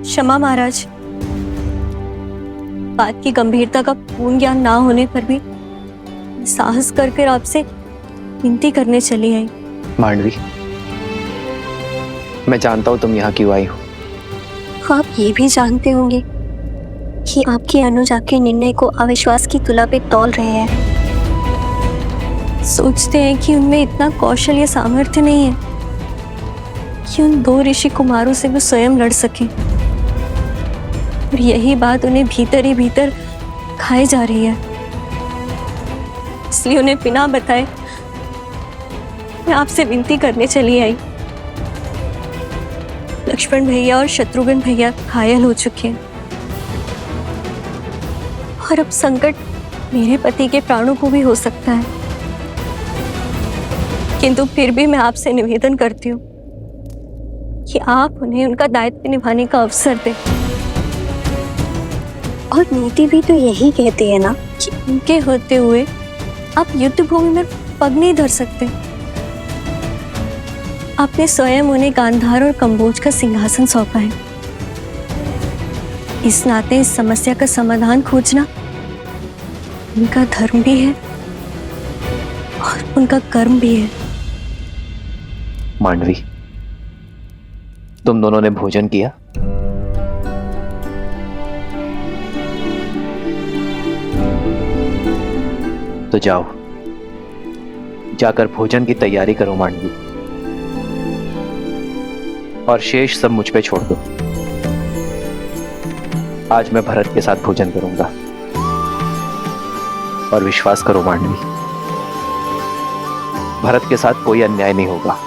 क्षमा महाराज, बात की गंभीरता का पूर्ण ज्ञान ना होने पर भी साहस करके आपसे विनती करने चली आई। मांडवी, मैं जानता हूं तुम यहाँ क्यों आई हो। आप ये भी जानते होंगे कि आपके अनुज आपके निर्णय को अविश्वास की तुला पे तौल रहे हैं। सोचते हैं कि उनमें इतना कौशल या सामर्थ्य नहीं है कि उन 2 ऋषि कुमारों से वो स्वयं लड़ सके, और यही बात उन्हें भीतर ही भीतर खाए जा रही है। इसलिए उन्हें बिना बताए मैं आपसे विनती करने चली आई। लक्ष्मण भैया और शत्रुघ्न भैया घायल हो चुके हैं और अब संकट मेरे पति के प्राणों को भी हो सकता है, किंतु फिर भी मैं आपसे निवेदन करती हूँ कि आप उन्हें उनका दायित्व निभाने का अवसर दें। और नीति भी तो यही कहती है ना कि उनके होते हुए आप युद्ध भूमि में पग नहीं धर सकते। आपने स्वयं उन्हें गांधार और कंबोज का सिंहासन सौंपा है। इस नाते इस समस्या का समाधान खोजना उनका धर्म भी है और उनका कर्म भी है। मांडवी, तुम दोनों ने भोजन किया? तो जाओ, जाकर भोजन की तैयारी करो मांडवी, और शेष सब मुझ पे छोड़ दो। आज मैं भरत के साथ भोजन करूंगा, और विश्वास करो मांडवी, भरत के साथ कोई अन्याय नहीं होगा।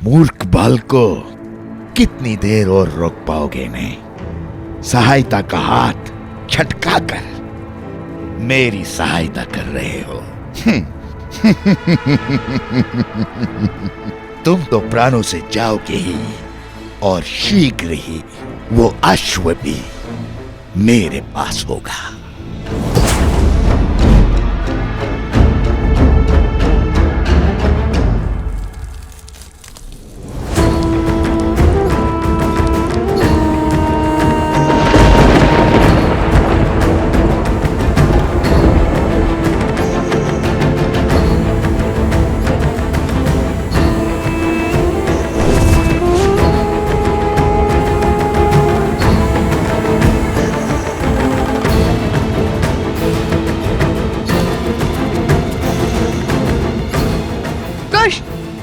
मूर्ख बाल को कितनी देर और रोक पाओगे ने? सहायता का हाथ छटका कर मेरी सहायता कर रहे हो। तुम तो प्राणों से जाओगे ही, और शीघ्र ही वो अश्व भी मेरे पास होगा।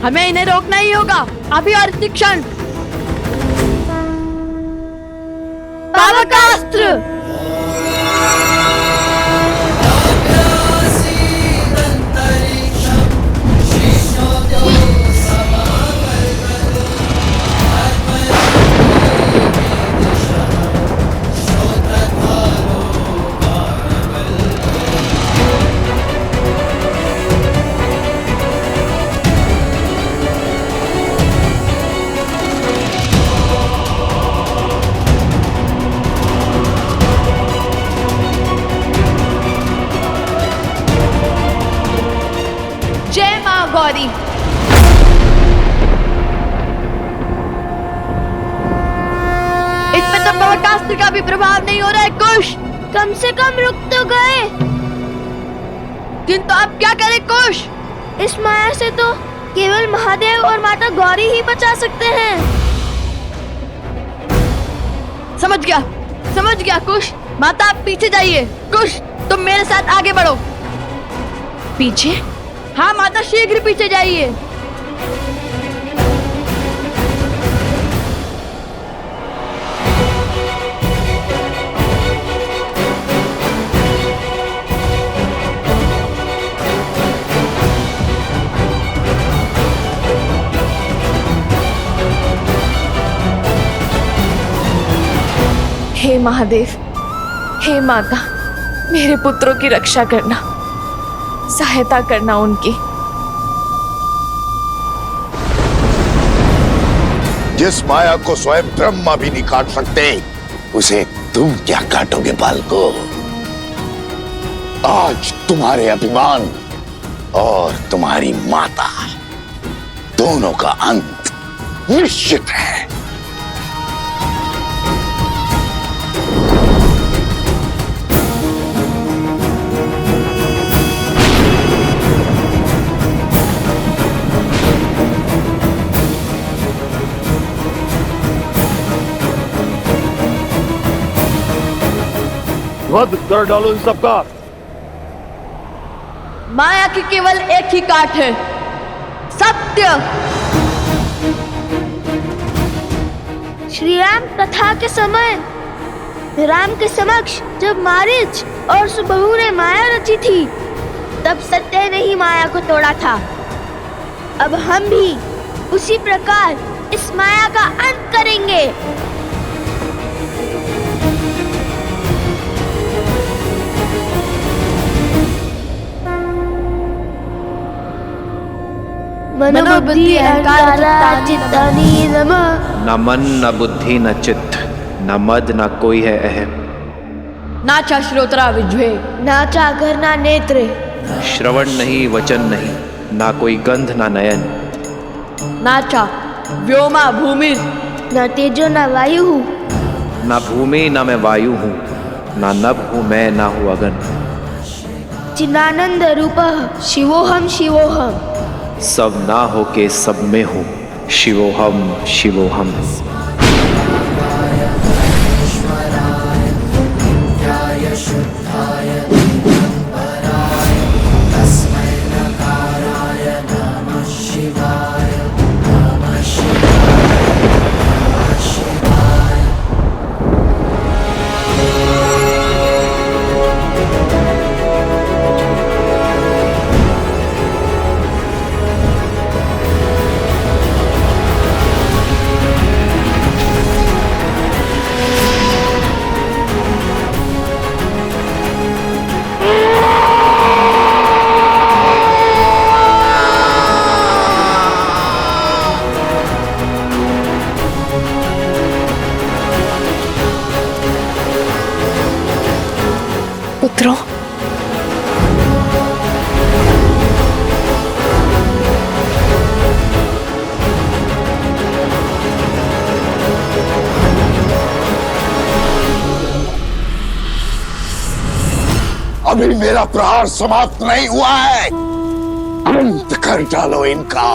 हमें इन्हें रोकना ही होगा, अभी और इसी क्षण। पावकास्त्र! भी प्रभाव नहीं हो रहा है कुश। कम से कम रुक तो गए। किंतु अब क्या करें कुश? इस माया से तो केवल महादेव और माता गौरी ही बचा सकते हैं। समझ गया कुश। माता आप पीछे जाइए। कुश तुम मेरे साथ आगे बढ़ो। पीछे? हाँ माता शीघ्र पीछे जाइए। हे महादेव, हे माता, मेरे पुत्रों की रक्षा करना, सहायता करना उनकी। जिस माया को स्वयं ब्रह्मा भी नहीं काट सकते, उसे तुम क्या काटोगे बालको? आज तुम्हारे अभिमान और तुम्हारी माता दोनों का अंत निश्चित है। वध कर डालो इन सबका। माया की केवल एक ही काट है, सत्य। श्री राम कथा के समय राम के समक्ष जब मारीच और सुबहू ने माया रची थी, तब सत्य ने ही माया को तोड़ा था। अब हम भी उसी प्रकार इस माया का अंत करेंगे। मनोबुद्धि अहंकार चित्तानि नमः। न मन न बुद्धि न चित्त, न मद न कोई है अहम। नाचा श्रोत्रा विज्वे, नाचा घर ना नेत्र। श्रवण नहीं वचन नहीं, ना कोई गंध ना नयन। नाचा व्योमा भूमि, न तेजो न वायु। ना भूमि ना मैं वायु हूँ, ना नभ हूँ मैं, ना हूँ अगन। चिदानंद रूपः शिवोहम शिवोहम। सब ना हो के सब में हूँ, शिवोहम शिवोहम। पुत्रों, अभी मेरा प्रहार समाप्त नहीं हुआ है। अंत कर डालो इनका।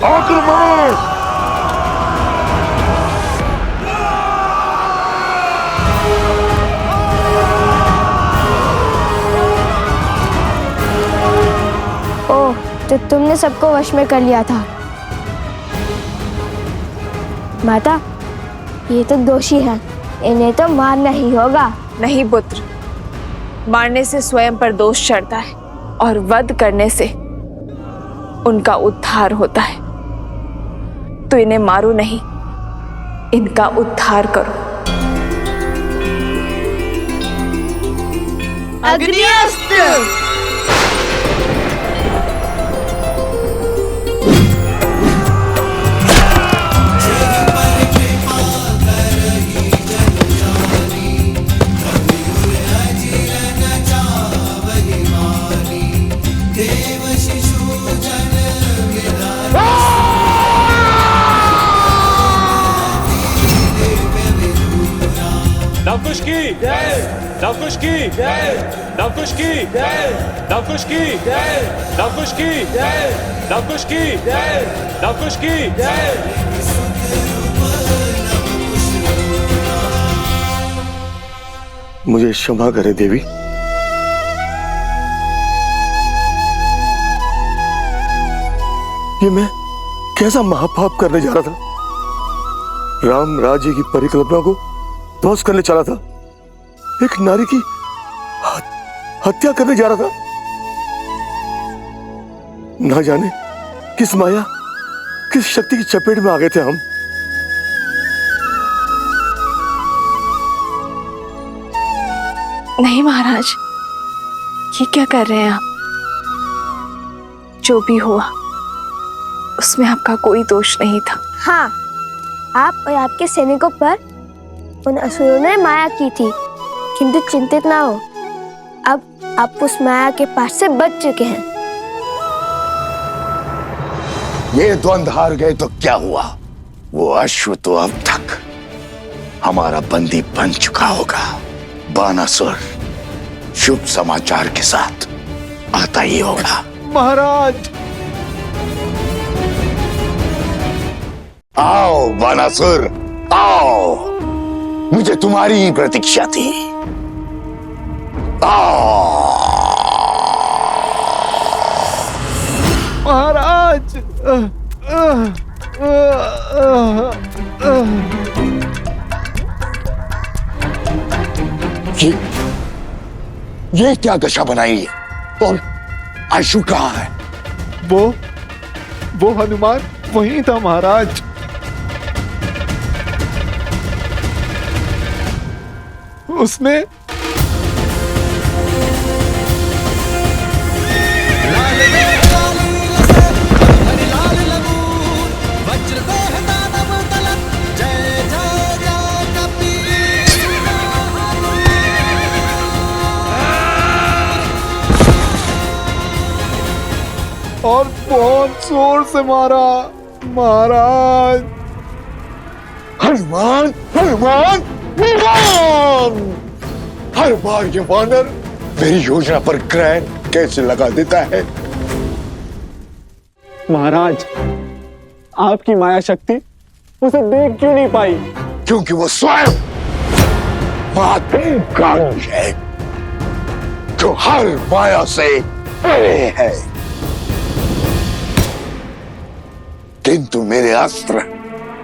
आक्रमण! ओह, तो तुमने सबको वश में कर लिया था। माता, ये तो दोषी है, इन्हें तो मारना ही होगा। नहीं पुत्र, मारने से स्वयं पर दोष चढ़ता है और वध करने से उनका उद्धार होता है। तो इन्हें मारो नहीं, इनका उद्धार करो। अग्निअस्त्र। देव शिशु लवकुश की लवकुश की लवकुश की लवकुश की लवकुश की लवकुश की मुझे क्षमा करे देवी। ये मैं कैसा महापाप करने जा रहा था। राम राज्य की परिकल्पना को ध्वस्त करने चला था। एक नारी की हत्या करने जा रहा था। ना जाने किस माया, किस शक्ति की चपेट में आ गए थे हम। नहीं महाराज, ये क्या कर रहे हैं आप? जो भी हुआ उसमें आपका कोई दोष नहीं था। हाँ, आप और आपके सैनिकों पर उन असुरों ने माया की थी, किंतु चिंतित ना हो, अब आप उस माया के पास से बच चुके हैं। ये द्वंद्व हार गए तो क्या हुआ? वो अश्व तो अब तक हमारा बंदी बन चुका होगा। बानासुर शुभ समाचार के साथ आता ही होगा। महाराज, आओ बानासुर, आओ। मुझे तुम्हारी ही प्रतीक्षा थी। आओ महाराज। ये क्या दशा बनाई है? और आशु कहाँ है? वो हनुमान वहीं था महाराज। उसने और बहुत जोर से मारा महाराज। हनुमान, हनुमान, हनुमान! हर बार ये वानर मेरी योजना पर ग्रहण कैसे लगा देता है? महाराज, आपकी माया शक्ति उसे देख क्यों नहीं पाई? क्योंकि वो स्वयं महादेव का अंश है, जो हर माया से परे है। किंतु मेरे अस्त्र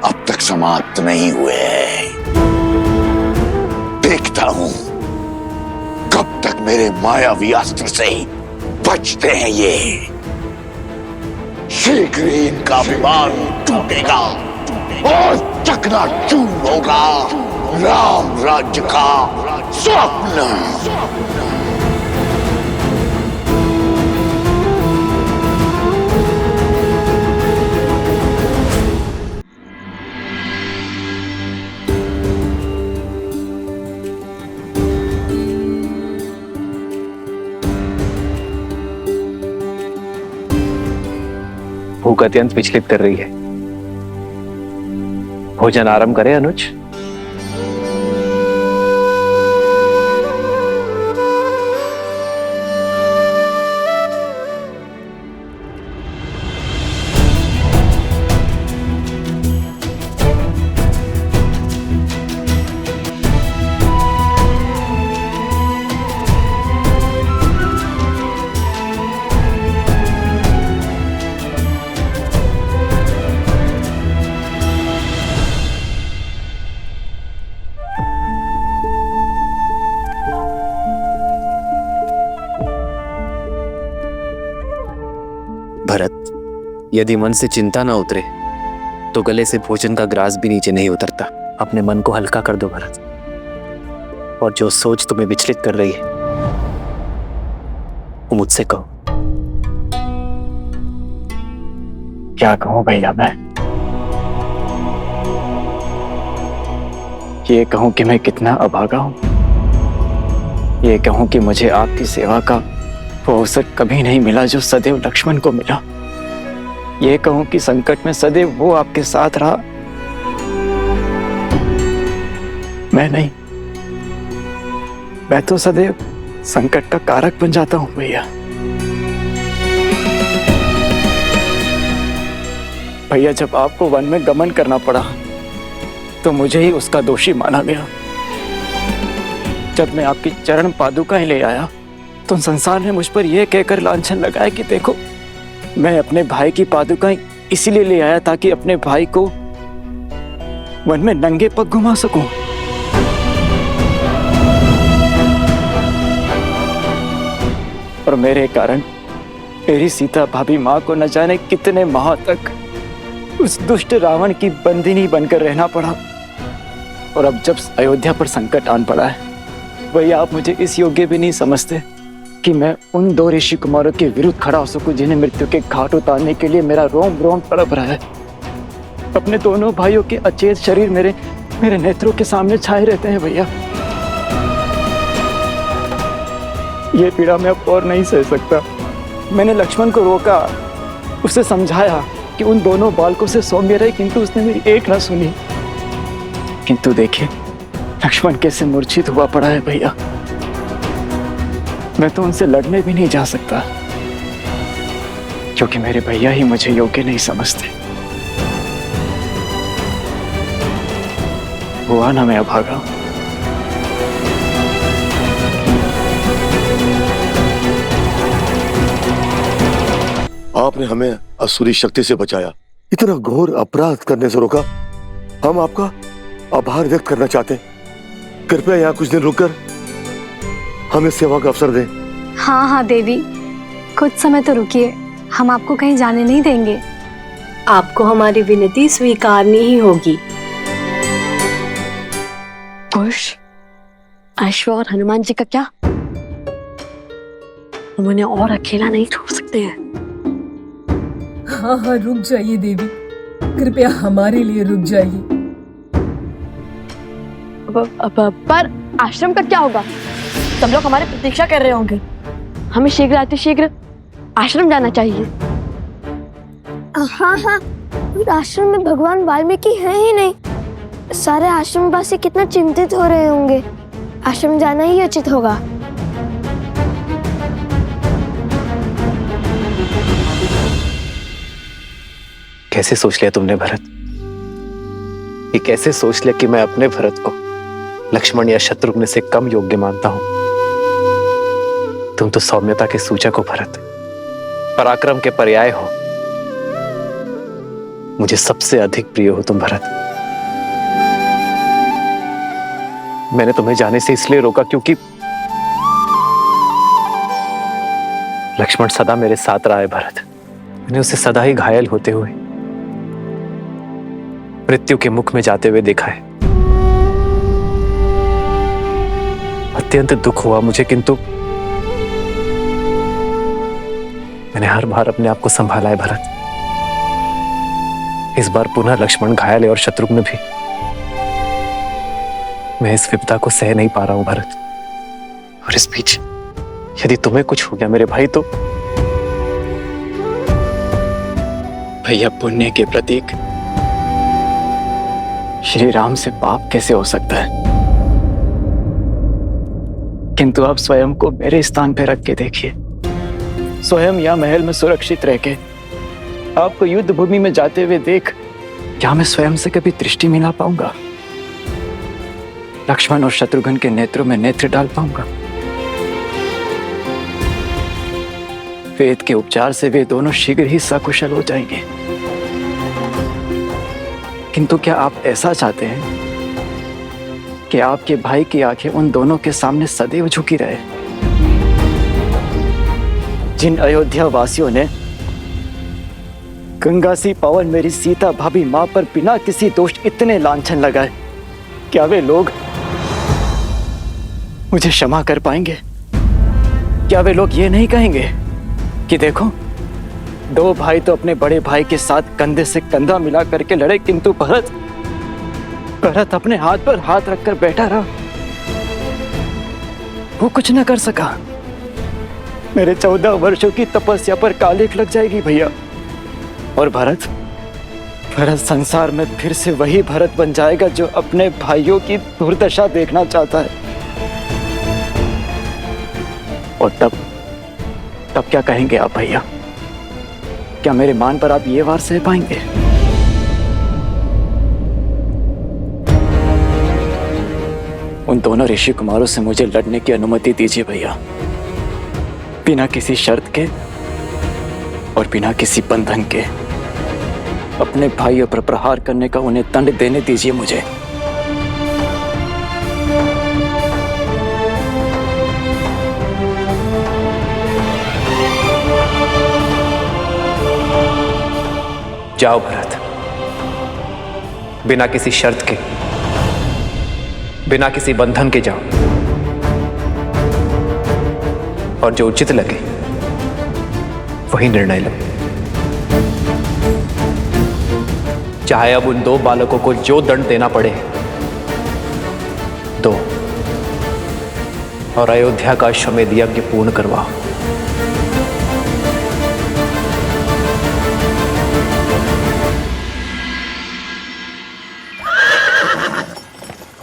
अब तक समाप्त नहीं हुए हैं। देखता हूं कब तक मेरे मायावी अस्त्र से बचते हैं ये। शीघ्र ही इनका विमान टूटेगा और चकनाचूर होगा राम राज्य का स्वप्न। भूख अत्यंत विचलित कर रही है। भोजन आरंभ करें अनुज। भरत, यदि मन से चिंता ना उतरे तो गले से भोजन का ग्रास भी नीचे नहीं उतरता। अपने मन को हल्का कर दो भरत, और जो सोच तुम्हें विचलित कर रही है वो मुझसे कहो। क्या कहूं भैया मैं? ये कहूं कि मैं कितना अभागा हूं। ये कहूं कि मुझे आपकी सेवा का वो अवसर कभी नहीं मिला जो सदैव लक्ष्मण को मिला। ये कहूं कि संकट में सदैव वो आपके साथ रहा, मैं नहीं। मैं तो सदैव संकट का कारक बन जाता हूं भैया। भैया जब आपको वन में गमन करना पड़ा तो मुझे ही उसका दोषी माना गया। जब मैं आपकी चरण पादुकाएं ले आया तो संसार ने मुझ पर यह कहकर लांछन लगाया कि देखो, मैं अपने भाई की पादुकाएं इसीलिए ले आया ताकि अपने भाई को वन में नंगे पग घुमा सकूं। और मेरे कारण मेरी सीता भाभी माँ को न जाने कितने माह तक उस दुष्ट रावण की बंदिनी बनकर रहना पड़ा। और अब जब अयोध्या पर संकट आन पड़ा है, वही आप मुझे इस योग्य भी नहीं समझते कि मैं उन 2 ऋषि कुमारों के विरुद्ध खड़ा हो सकूं जिन्हें मृत्यु के घाट उतारने के लिए मेरा रोम रोम तड़प रहा है। अपने दोनों भाइयों के अचेत शरीर मेरे नेत्रों के सामने छाए रहते हैं भैया। ये पीड़ा मैं अब और नहीं सह सकता। मैंने लक्ष्मण को रोका, उसे समझाया कि उन दोनों बालकों से सौम्य रहे, किंतु उसने मेरी एक न सुनी। किंतु देखिए लक्ष्मण कैसे मूर्छित हुआ पड़ा है भैया। मैं तो उनसे लड़ने भी नहीं जा सकता क्योंकि मेरे भैया ही मुझे योग्य नहीं समझते। हुआ ना मैं अभागा। आपने हमें असुरी शक्ति से बचाया, इतना घोर अपराध करने से रोका। हम आपका आभार व्यक्त करना चाहते हैं। कृपया यहाँ कुछ दिन रुककर हमें सेवा का अवसर दें। हाँ हाँ देवी, कुछ समय तो रुकिए, हम आपको कहीं जाने नहीं देंगे। आपको हमारी विनती स्वीकारनी ही होगी। कुश, अश्व और हनुमान जी का क्या? हम उन्हें और अकेला नहीं छोड़ सकते हैं। हाँ हाँ रुक जाइए देवी, कृपया हमारे लिए रुक जाइए। पर आश्रम का क्या होगा? सब लोग हमारी प्रतीक्षा कर रहे होंगे। हमें शीघ्र अतिशीघ्र आश्रम जाना चाहिए। हाँ हाँ, आश्रम में भगवान वाल्मीकि हैं ही नहीं। सारे आश्रमवासी कितना चिंतित हो रहे होंगे। आश्रम जाना ही उचित होगा। कैसे सोच लिया तुमने भरत? ये कैसे सोच लिया कि मैं अपने भरत को लक्ष्मण या शत्रुघ्न से कम योग्य मानता हूं? तुम तो सौम्यता के सूचक हो भरत, पराक्रम के पर्याय हो। मुझे सबसे अधिक प्रिय हो तुम भरत। मैंने तुम्हें जाने से इसलिए रोका क्योंकि लक्ष्मण सदा मेरे साथ रहा है भरत। मैंने उसे सदा ही घायल होते हुए, मृत्यु के मुख में जाते हुए देखा है। अत्यंत दुख हुआ मुझे, किंतु मैंने हर बार अपने आप को संभाला है भरत। इस बार पुनः लक्ष्मण घायल है और शत्रुघ्न भी। मैं इस विपदा को सह नहीं पा रहा हूं भरत। और इस बीच यदि तुम्हें कुछ हो गया मेरे भाई, तो भैया पुण्य के प्रतीक श्री राम से पाप कैसे हो सकता है? किंतु आप स्वयं को मेरे स्थान पर रख के देखिए। स्वयं या महल में सुरक्षित रह के आपको युद्ध भूमि में जाते हुए देख, क्या मैं स्वयं से कभी दृष्टि मिला पाऊंगा? लक्ष्मण और शत्रुघ्न के नेत्रों में नेत्र डाल पाऊंगा? वेद के उपचार से वे दोनों शीघ्र ही सकुशल हो जाएंगे। किंतु क्या आप ऐसा चाहते हैं कि आपके भाई की आंखें उन दोनों के सामने सदैव झुकी रहे? जिन अयोध्या वासियों ने गंगा सी पावन मेरी सीता भाभी मां पर बिना किसी दोष इतने लांछन लगाए, क्या वे लोग मुझे क्षमा कर पाएंगे? क्या वे लोग ये नहीं कहेंगे कि देखो, 2 भाई तो अपने बड़े भाई के साथ कंधे से कंधा मिला करके लड़े, किंतु भरत अपने हाथ पर हाथ रखकर बैठा रहा, वो कुछ न कर सका। मेरे 14 वर्षों की तपस्या पर कालिक लग जाएगी भैया। और भरत संसार में फिर से वही भरत बन जाएगा जो अपने भाइयों की दुर्दशा देखना चाहता है। और तब क्या कहेंगे आप भैया? क्या मेरे मान पर आप ये वार सह पाएंगे? उन दोनों ऋषि कुमारों से मुझे लड़ने की अनुमति दीजिए भैया, बिना किसी शर्त के और बिना किसी बंधन के। अपने भाइयों पर प्रहार करने का उन्हें दंड देने दीजिए मुझे। जाओ भरत, बिना किसी शर्त के, बिना किसी बंधन के जाओ, और जो उचित लगे वही निर्णय लो। चाहे अब उन दो बालकों को जो दंड देना पड़े दो, और अयोध्या का अश्वमेध यज्ञ पूर्ण करवाओ।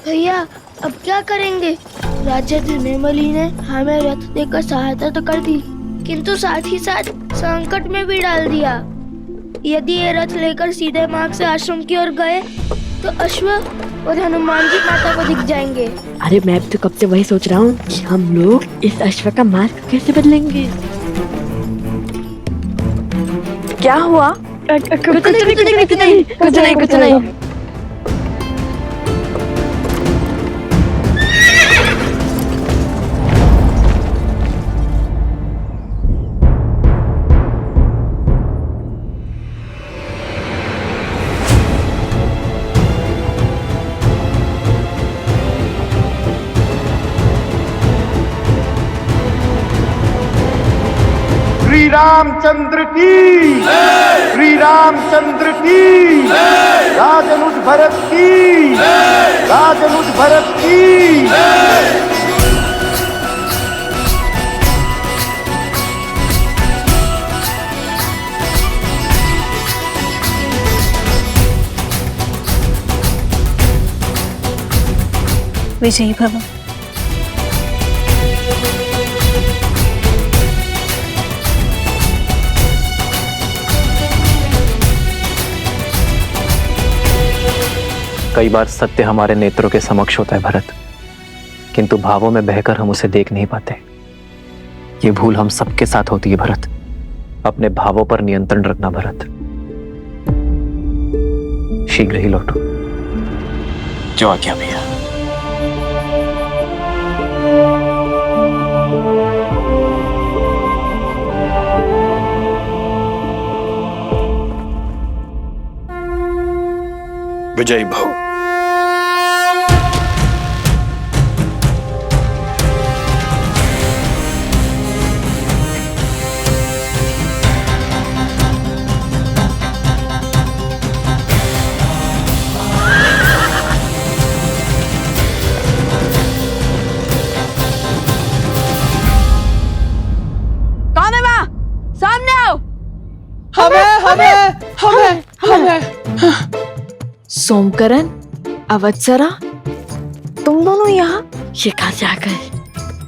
भैया अब क्या करेंगे? राजा धनेमली ने हमें रथ देकर सहायता तो कर दी, किंतु साथ ही साथ संकट में भी डाल दिया। यदि ये रथ लेकर सीधे मार्ग से आश्रम की ओर गए तो अश्व और हनुमान जी माता को दिख जाएंगे। अरे मैं तो कब से वही सोच रहा हूँ कि हम लोग इस अश्व का मार्ग कैसे बदलेंगे। क्या हुआ? कुछ नहीं। श्री रामचंद्र की, श्री रामचंद्र की, राजनुज भरत की, राजनुज भरत की। विजयी भव। कई बार सत्य हमारे नेत्रों के समक्ष होता है भरत, किंतु भावों में बहकर हम उसे देख नहीं पाते। ये भूल हम सबके साथ होती है भरत। अपने भावों पर नियंत्रण रखना भरत। शीघ्र ही लौटो। जो आज्ञा भैया। विजयी भव। कौन है वहाँ? सामने आओ। हमें सोमकरण, अवत्सरा, तुम दोनों यहाँ? ये कहाँ से आ गए?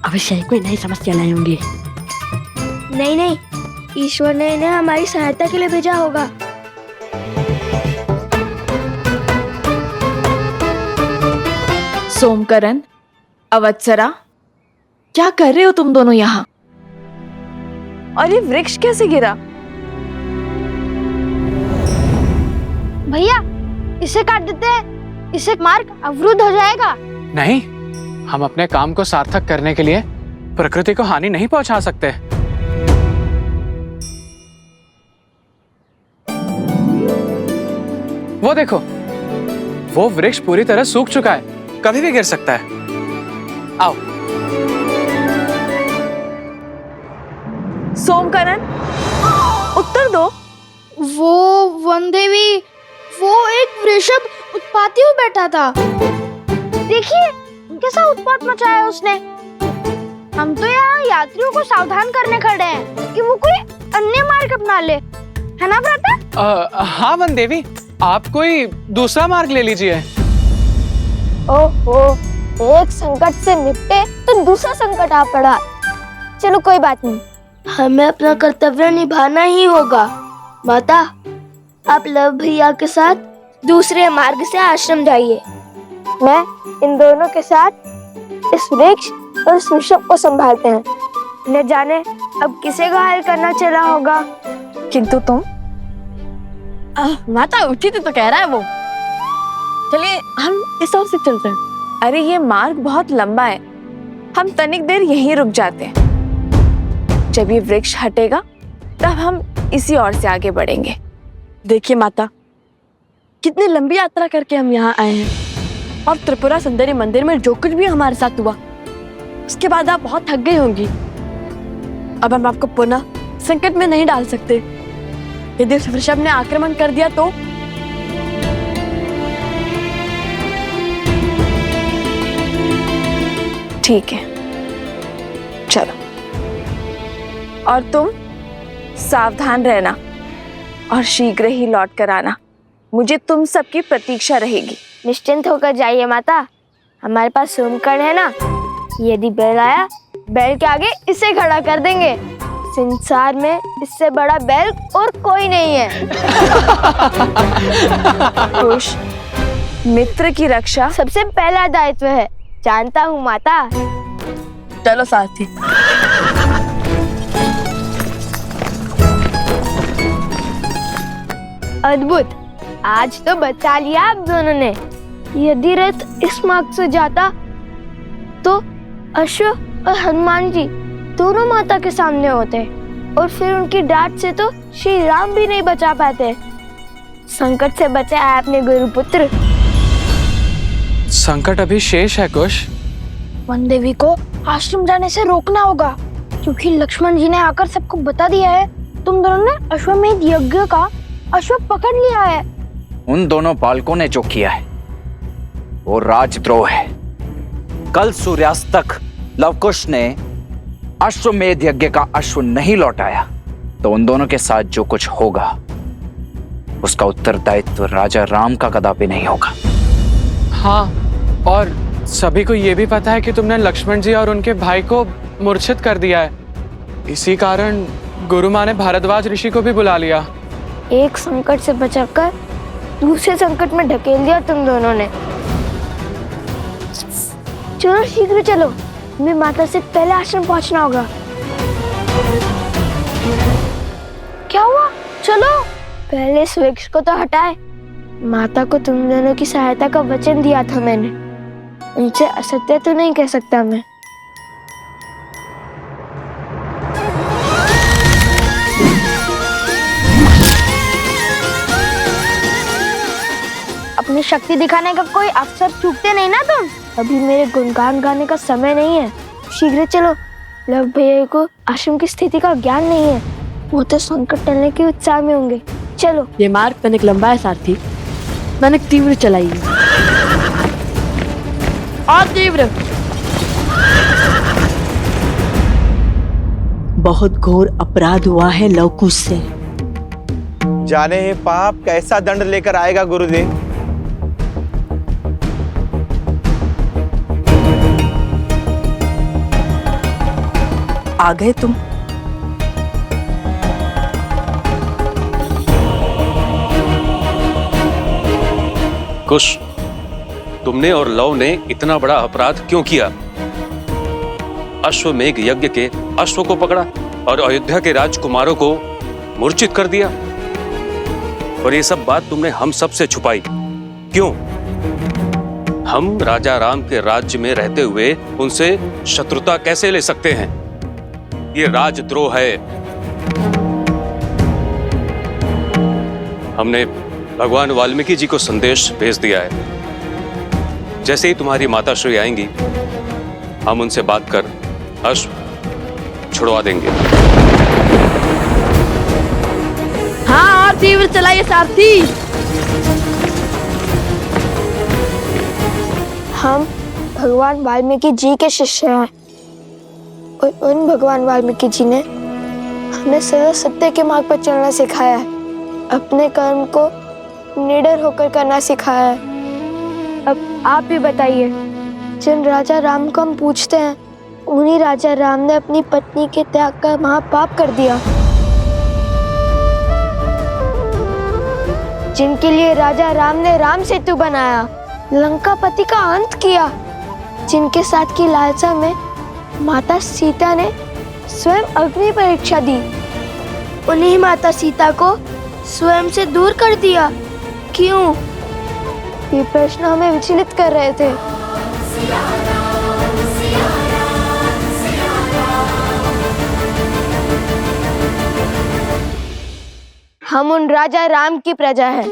अवश्य कोई नई समस्या लाए होंगे। नहीं, ईश्वर ने इन्हें हमारी सहायता के लिए भेजा होगा। सोमकरण, अवत्सरा, क्या कर रहे हो तुम दोनों यहाँ? और ये वृक्ष कैसे गिरा? भैया इसे काट देते हैं, इससे मार्ग अवरुद्ध हो जाएगा। नहीं, हम अपने काम को सार्थक करने के लिए प्रकृति को हानि नहीं पहुंचा सकते। वो देखो, वो वृक्ष पूरी तरह सूख चुका है, कभी भी गिर सकता है। आओ। सोमकरण, उत्तर दो। वो वनदेवी, वो एक वृषभ उत्पाती हुआ बैठा था। देखिए कैसा उत्पात मचाया उसने। हम तो यहाँ यात्रियों को सावधान करने खड़े हैं कि वो कोई अन्य मार्ग अपना ले, है ना भ्राता? हाँ वन देवी, आप कोई दूसरा मार्ग ले लीजिए। ओहो, एक संकट से निपटे तो दूसरा संकट आ पड़ा। चलो कोई बात नहीं, हमें अपना कर्तव्य निभाना ही होगा। माता, आप लव भैया के साथ दूसरे मार्ग से आश्रम जाइए। मैं इन दोनों के साथ इस वृक्ष और इस वृक्षक को संभालते हैं। न जाने अब किसे घायल करना चला होगा। किंतु तुम माता उचित तो कह रहा है वो। चलिए हम इस ओर से चलते हैं। अरे ये मार्ग बहुत लंबा है, हम तनिक देर यहीं रुक जाते हैं। जब ये वृक्ष हटेगा तब हम इसी ओर से आगे बढ़ेंगे। देखिए माता, कितनी लंबी यात्रा करके हम यहाँ आए हैं और त्रिपुरा सुंदरी मंदिर में जो कुछ भी हमारे साथ हुआ उसके बाद आप बहुत थक गई होंगी। अब हम आपको पुनः संकट में नहीं डाल सकते। यदि उस वृषभ ने आक्रमण कर दिया तो ठीक है, चलो। और तुम सावधान रहना और शीघ्र ही लौट कर आना। मुझे तुम सबकी प्रतीक्षा रहेगी। निश्चिंत होकर जाइए माता, हमारे पास सोमकर्ण है ना। यदि बैल आया, बैल के आगे इसे खड़ा कर देंगे। संसार में इससे बड़ा बैल और कोई नहीं है। खुश, मित्र की रक्षा सबसे पहला दायित्व है, जानता हूँ माता। चलो साथी। अद्भुत, आज तो बचा लिया आप दोनों ने। यदि रथ इस मार्ग से जाता तो अश्व और हनुमान जी दोनों माता के सामने होते और फिर उनकी डांट से तो श्री राम भी नहीं बचा पाते। संकट से बचे आए अपने गुरुपुत्र। संकट अभी शेष है कुश। वन देवी को आश्रम जाने से रोकना होगा, क्योंकि लक्ष्मण जी ने आकर सबको बता दिया है तुम दोनों ने अश्वमेध यज्ञ का अश्व पकड़ लिया है। उन दोनों बालकों ने जो किया है वो राजद्रोह है। कल सूर्यास्त तक लवकुश ने अश्वमेध यज्ञ का अश्व नहीं लौटाया तो उन दोनों के साथ जो कुछ होगा उसका उत्तरदायित्व राजा राम का कदापि नहीं होगा। हाँ, और सभी को ये भी पता है कि तुमने लक्ष्मण जी और उनके भाई को मूर्छित कर दिया है। इसी कारण गुरु माँ ने भारद्वाज ऋषि को भी बुला लिया। एक संकट से बचाकर दूसरे संकट में ढकेल दिया तुम दोनों ने। चलो शीघ्र चलो, हमें माता से पहले आश्रम पहुंचना होगा। क्या हुआ? चलो पहले इस वृक्ष को तो हटाए। माता को तुम दोनों की सहायता का वचन दिया था मैंने, उनसे असत्य तो नहीं कह सकता मैं। अपनी शक्ति दिखाने का कोई अवसर चूकते नहीं ना तुम। अभी मेरे गुणगान गाने का समय नहीं है, शीघ्र चलो। लव भैया को आश्रम की स्थिति का ज्ञान नहीं है, वो तो संकट टलने के उत्साह में होंगे। चलो। ये मार्ग तनिक लंबा है सारथी, तनिक तीव्र चलाइए। और तीव्र। बहुत घोर अपराध हुआ है लवकुश से। जाने ही पाप कैसा दंड लेकर आएगा गुरुदेव। आ गए तुम। कुश, तुमने और लव ने इतना बड़ा अपराध क्यों किया? अश्वमेध यज्ञ के अश्व को पकड़ा और अयोध्या के राजकुमारों को मूर्छित कर दिया। और ये सब बात तुमने हम सब से छुपाई क्यों? हम राजा राम के राज्य में रहते हुए उनसे शत्रुता कैसे ले सकते हैं? ये राजद्रोह है। हमने भगवान वाल्मीकि जी को संदेश भेज दिया है। जैसे ही तुम्हारी माता श्री आएंगी, हम उनसे बात कर अश्व छुड़वा देंगे। हाँ, और तीव्र चलाइए सारथी। हम भगवान वाल्मीकि जी के शिष्य हैं और उन भगवान वाल्मीकि जी ने हमें सदा सत्य के मार्ग पर चलना सिखाया है, अपने कर्म को निडर होकर करना सिखाया है। अब आप भी बताइए, जिन राजा राम को हम पूछते हैं उन्हीं राजा राम ने अपनी पत्नी के त्याग का महापाप कर दिया, जिनके लिए राजा राम ने राम सेतु बनाया, लंकापति का अंत किया, जिनके साथ की लालसा में माता सीता ने स्वयं अग्नि परीक्षा दी, उन्हीं माता सीता को स्वयं से दूर कर दिया। क्यों? ये प्रश्न हमें विचलित कर रहे थे। हम उन राजा राम की प्रजा हैं,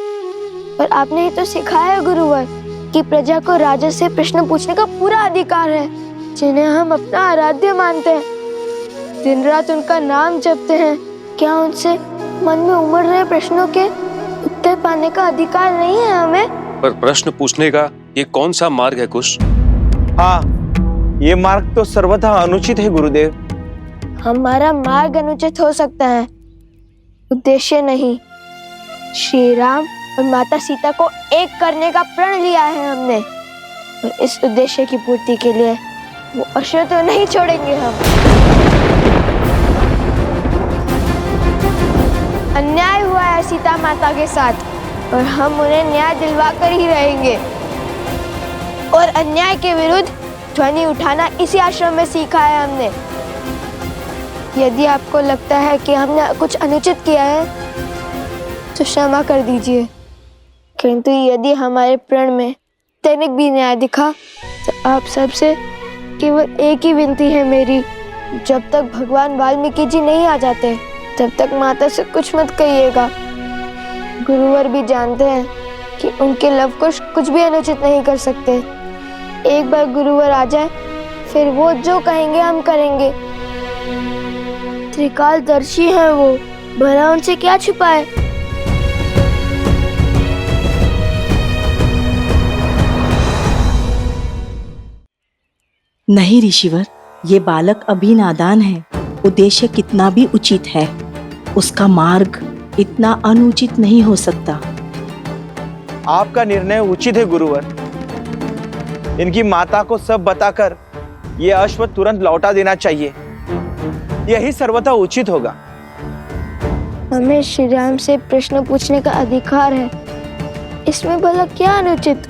पर आपने ही तो सिखाया है गुरुवर कि प्रजा को राजा से प्रश्न पूछने का पूरा अधिकार है, जिन्हें हम अपना आराध्य मानते हैं, दिन रात उनका नाम जपते हैं। क्या उनसे मन में उमड़ रहे प्रश्नों के उत्तर पाने का अधिकार नहीं है हमें? पर प्रश्न पूछने का ये कौन सा मार्ग है कुश? हाँ, ये मार्ग तो सर्वथा अनुचित है गुरुदेव। हमारा मार्ग अनुचित हो सकता है, उद्देश्य नहीं। श्री राम और माता सीता को एक करने का प्रण लिया है हमने, और इस उद्देश्य की पूर्ति के लिए वो अश्व तो नहीं छोड़ेंगे हम। अन्याय हुआ है सीता माता के साथ, और हम उन्हें न्याय दिलवा कर ही रहेंगे। और अन्याय के विरुद्ध ध्वनि उठाना इसी आश्रम में सीखा है हमने। यदि आपको लगता है कि हमने कुछ अनुचित किया है तो क्षमा कर दीजिए, किंतु यदि हमारे प्रण में तनिक भी न्याय दिखा तो आप सबसे केवल एक ही विनती है मेरी, जब तक भगवान वाल्मीकि जी नहीं आ जाते तब तक माता से कुछ मत कहिएगा। गुरुवर भी जानते हैं कि उनके लवकुश कुछ भी अनुचित नहीं कर सकते। एक बार गुरुवर आ जाए फिर वो जो कहेंगे हम करेंगे। त्रिकालदर्शी है वो, भला उनसे क्या छुपाए। नहीं ऋषिवर, ये बालक अभी नादान है। उद्देश्य कितना भी उचित है, उसका मार्ग इतना अनुचित नहीं हो सकता। आपका निर्णय उचित है गुरुवर। इनकी माता को सब बताकर ये अश्व तुरंत लौटा देना चाहिए, यही सर्वथा उचित होगा। हमें श्री राम से प्रश्न पूछने का अधिकार है, इसमें भला क्या अनुचित।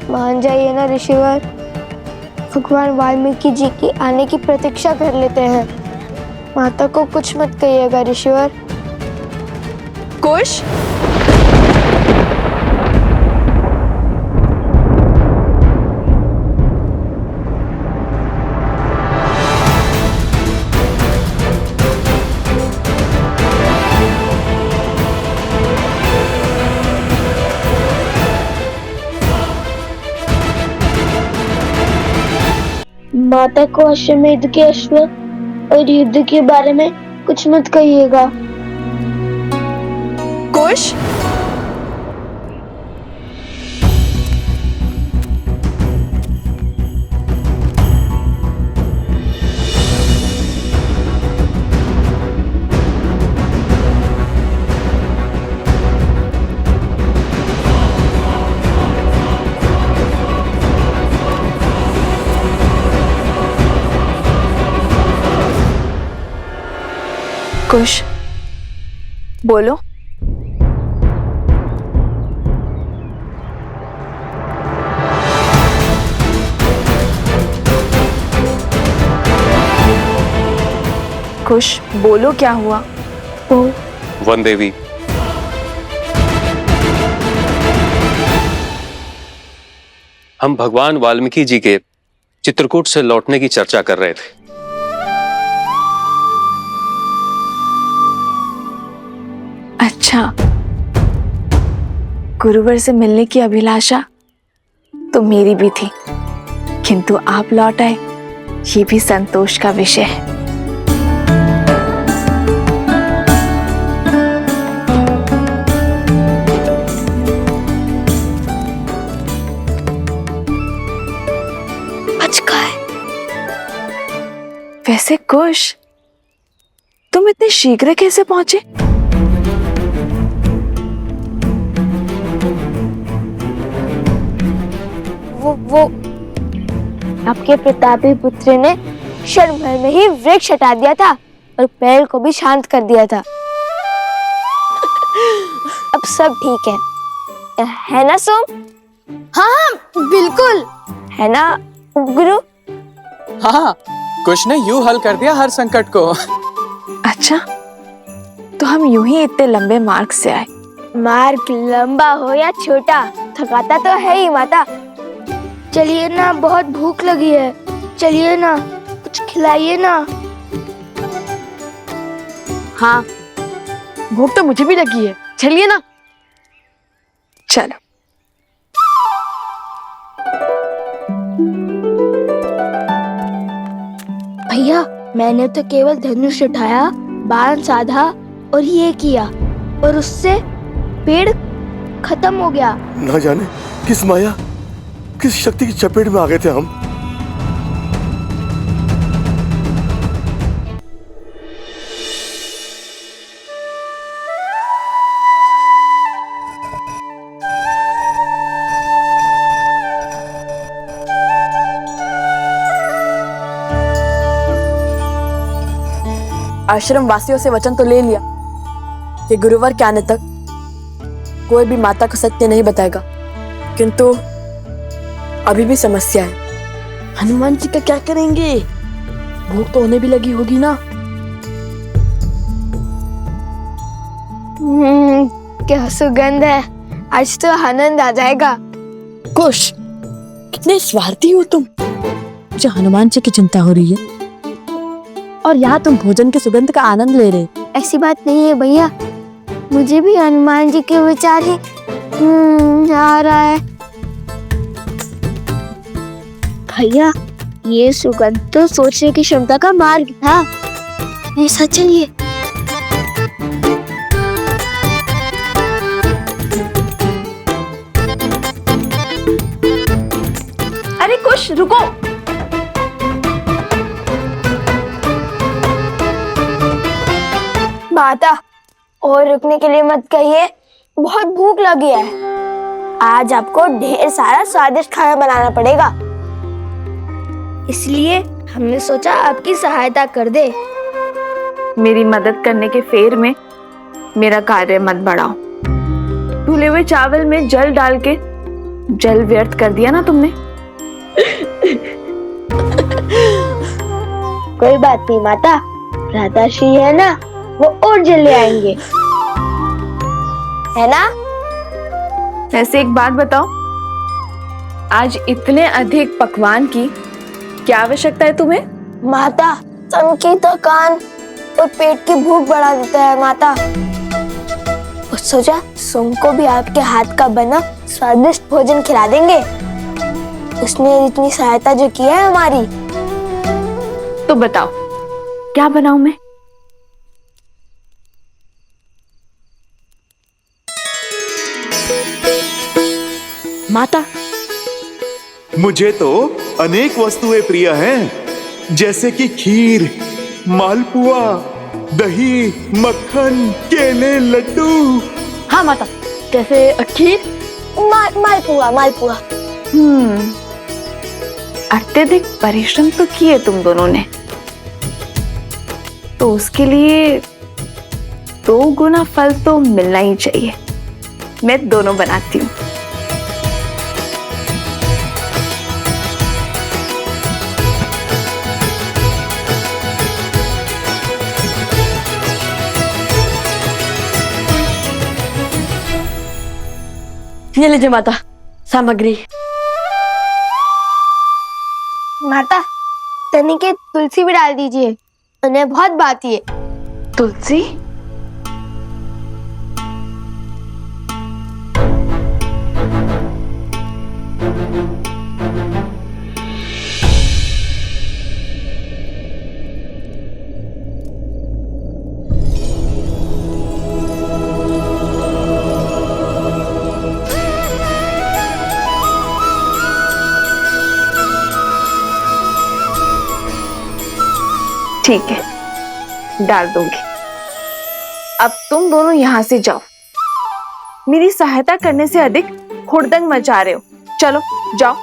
मान जाइए ना ऋषिवर, भगवान वाल्मीकि जी की आने की प्रतीक्षा कर लेते हैं। माता को कुछ मत कहिएगा ऋषिवर। कुश, माता को अश्वमेध के अश्व और युद्ध के बारे में कुछ मत कहिएगा। कुश, कुश, बोलो। कुश, बोलो क्या हुआ? वन देवी, हम भगवान वाल्मीकि जी के चित्रकूट से लौटने की चर्चा कर रहे थे। अच्छा, गुरुवर से मिलने की अभिलाषा तो मेरी भी थी, किंतु आप लौट आए, ये भी संतोष का विषय है। वैसे कुश, तुम इतने शीघ्र कैसे पहुंचे? वो आपके प्रतापी पुत्र ने क्षण भर में ही वृक्ष हटा दिया था और पेड़ को भी शांत कर दिया था। अब सब ठीक है ना सोम? हाँ बिल्कुल, है ना गुरु? हाँ, कुछ ने यूं हल कर दिया हर संकट को। अच्छा, तो हम यूं ही इतने लंबे मार्ग से आए। मार्ग लंबा हो या छोटा, थकाता तो है ही माता। चलिए ना, बहुत भूख लगी है, चलिए ना, कुछ खिलाइए ना। हाँ, भूख तो मुझे भी लगी है, चलिए ना। चलो। भैया, मैंने तो केवल धनुष उठाया, बाण साधा और ये किया, और उससे पेड़ खत्म हो गया। ना जाने किस माया, किस शक्ति की चपेट में आ गए थे हम। आश्रम वासियों से वचन तो ले लिया कि गुरुवार के आने तक कोई भी माता को सत्य नहीं बताएगा, किंतु अभी भी समस्या है। हनुमान जी का क्या करेंगे? भूख तो उन्हें भी लगी होगी ना। क्या सुगंध है, आज तो आनंद आ जाएगा। कुश, कितने स्वार्थी हो तुम। मुझे हनुमान जी की चिंता हो रही है और यहाँ तुम भोजन के सुगंध का आनंद ले रहे। ऐसी बात नहीं है भैया, मुझे भी हनुमान जी के विचार ही आ रहा है। भैया, ये सुगंध तो सोचने की क्षमता का मार्ग था। ऐसा चलिए। अरे कुश, रुको। माता, और रुकने के लिए मत कहिए, बहुत भूख लगी है। आज आपको ढेर सारा स्वादिष्ट खाना बनाना पड़ेगा, इसलिए हमने सोचा आपकी सहायता कर दे। मेरी मदद करने के फेर में मेरा कार्य मत बढ़ाओ। धुले हुए चावल में जल डाल के जल व्यर्थ कर दिया ना तुमने। कोई बात नहीं माता, राधा श्री है ना, वो और जल ले आएंगे, है ना? ऐसे एक बात बताओ, आज इतने अधिक पकवान की क्या आवश्यकता है तुम्हें? माता, तन की थकान और पेट की भूख बढ़ा देता है माता। और सोचा सोम को भी आपके हाथ का बना स्वादिष्ट भोजन खिला देंगे। उसने इतनी सहायता जो की है हमारी। तो बताओ, क्या बनाऊं मैं? माता, मुझे तो अनेक वस्तुएं प्रिय हैं, जैसे कि खीर, मालपुआ, दही, मक्खन, केले, लड्डू। हाँ माता, जैसे खीर, मालपुआ। अत्यधिक परिश्रम तो किए तुम दोनों ने, तो उसके लिए 2 गुना फल तो मिलना ही चाहिए। मैं दोनों बनाती हूँ। ये लीजिए माता, सामग्री। माता, तनी के तुलसी भी डाल दीजिए, उन्हें बहुत भाती है। तुलसी? ठीक है, डाल दूंगी। अब तुम दोनों यहाँ से जाओ। मेरी सहायता करने से अधिक हुड़दंग मचा रहे हो। चलो जाओ।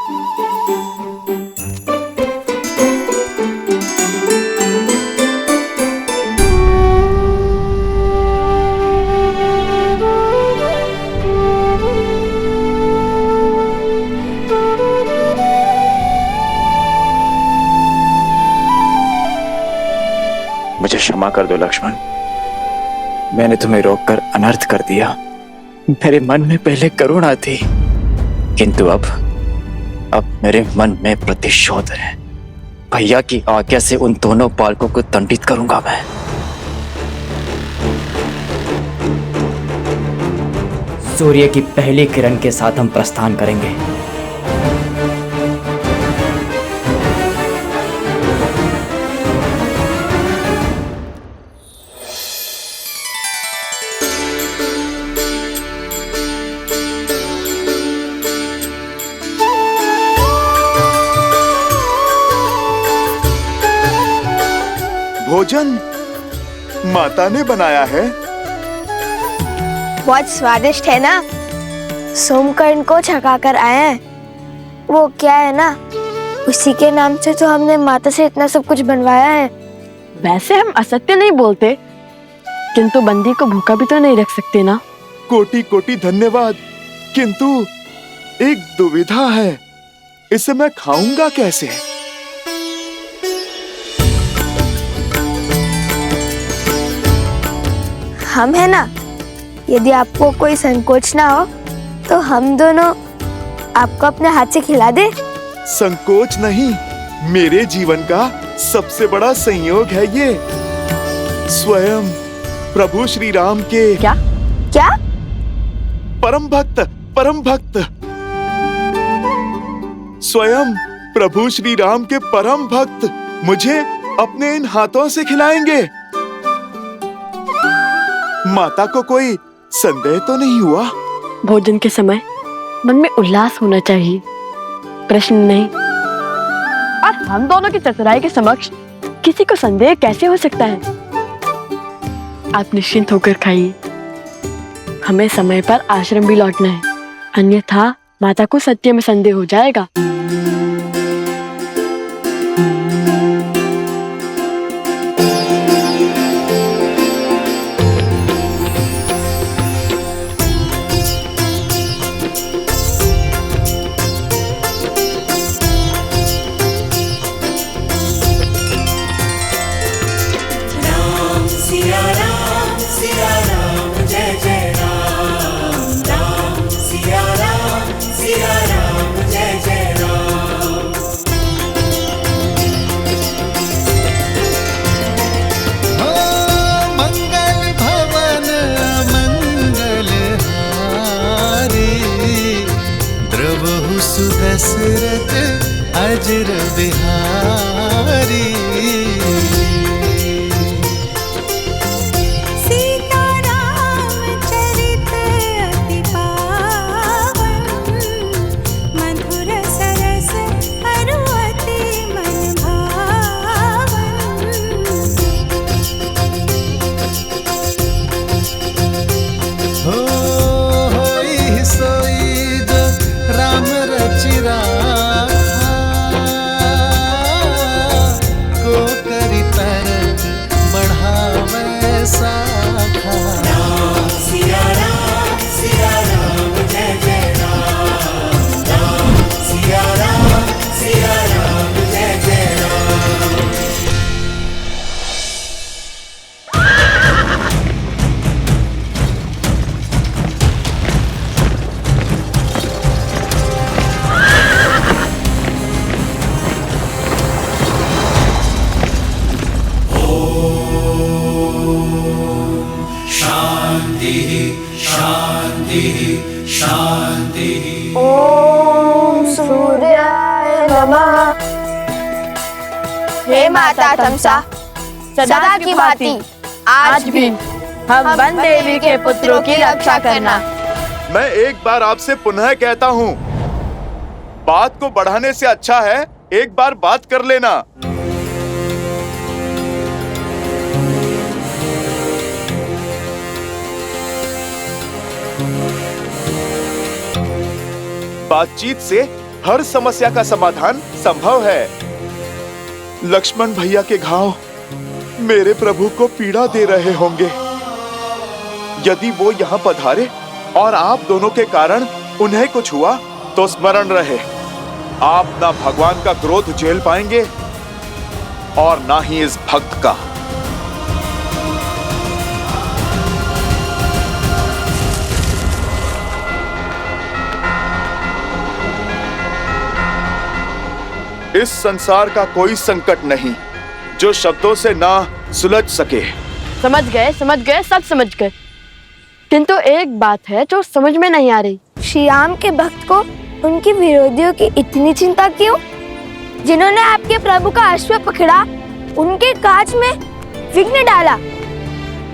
मुझे क्षमा कर दो लक्ष्मण। मैंने तुम्हें रोककर अनर्थ कर दिया। मेरे मन में पहले करुणा थी, किंतु अब मेरे मन में प्रतिशोध है। भैया की आज्ञा से उन दोनों बालकों को दंडित करूंगा मैं। सूर्य की पहली किरण के साथ हम प्रस्थान करेंगे। भोजन माता ने बनाया है। बहुत स्वादिष्ट है ना। सोमकर्ण को छका कर आए हैं। वो क्या है ना, उसी के नाम से तो हमने माता से इतना सब कुछ बनवाया है। वैसे हम असत्य नहीं बोलते, किंतु बंदी को भूखा भी तो नहीं रख सकते ना। कोटि कोटि धन्यवाद, किंतु एक दुविधा है, इसे मैं खाऊंगा कैसे? हम है ना, यदि आपको कोई संकोच ना हो तो हम दोनों आपको अपने हाथ से खिला दे। संकोच नहीं, मेरे जीवन का सबसे बड़ा संयोग है ये। स्वयं प्रभु श्री राम के क्या क्या परम भक्त स्वयं प्रभु श्री राम के परम भक्त मुझे अपने इन हाथों से खिलाएंगे। माता को कोई संदेह तो नहीं हुआ? भोजन के समय मन में उल्लास होना चाहिए, प्रश्न नहीं। और हम दोनों की चतुराई के समक्ष किसी को संदेह कैसे हो सकता है? आप निश्चिंत होकर खाइए। हमें समय पर आश्रम भी लौटना है, अन्यथा माता को सत्य में संदेह हो जाएगा। दशरथ अजर बिहारी। सीताराम चरित अति पावन, मधुर सरस अरु अति मन भावन। होई सोई जो राम रचिरा को करी तरत बढ़ावे साखा। सिया राम जय जय राम, राम सिया राम जय जय राम। शांति। ओम सूर्याय नमः। हे माता तमसा, सदा की भांति आज भी हम वन देवी के पुत्रों की रक्षा करना। मैं एक बार आपसे पुनः कहता हूँ, बात को बढ़ाने से अच्छा है एक बार बात कर लेना। बातचीत से हर समस्या का समाधान संभव है। लक्ष्मण भैया के घाव मेरे प्रभु को पीड़ा दे रहे होंगे। यदि वो यहाँ पधारे और आप दोनों के कारण उन्हें कुछ हुआ तो स्मरण रहे, आप ना भगवान का क्रोध झेल पाएंगे और ना ही इस भक्त का। इस संसार का कोई संकट नहीं जो शब्दों से ना सुलझ सके। समझ गए, सब समझ गए। किंतु एक बात है जो समझ में नहीं आ रही। श्री राम के भक्त को उनके विरोधियों की इतनी चिंता क्यों? जिन्होंने आपके प्रभु का अश्व पकड़ा, उनके काज में विघ्न डाला।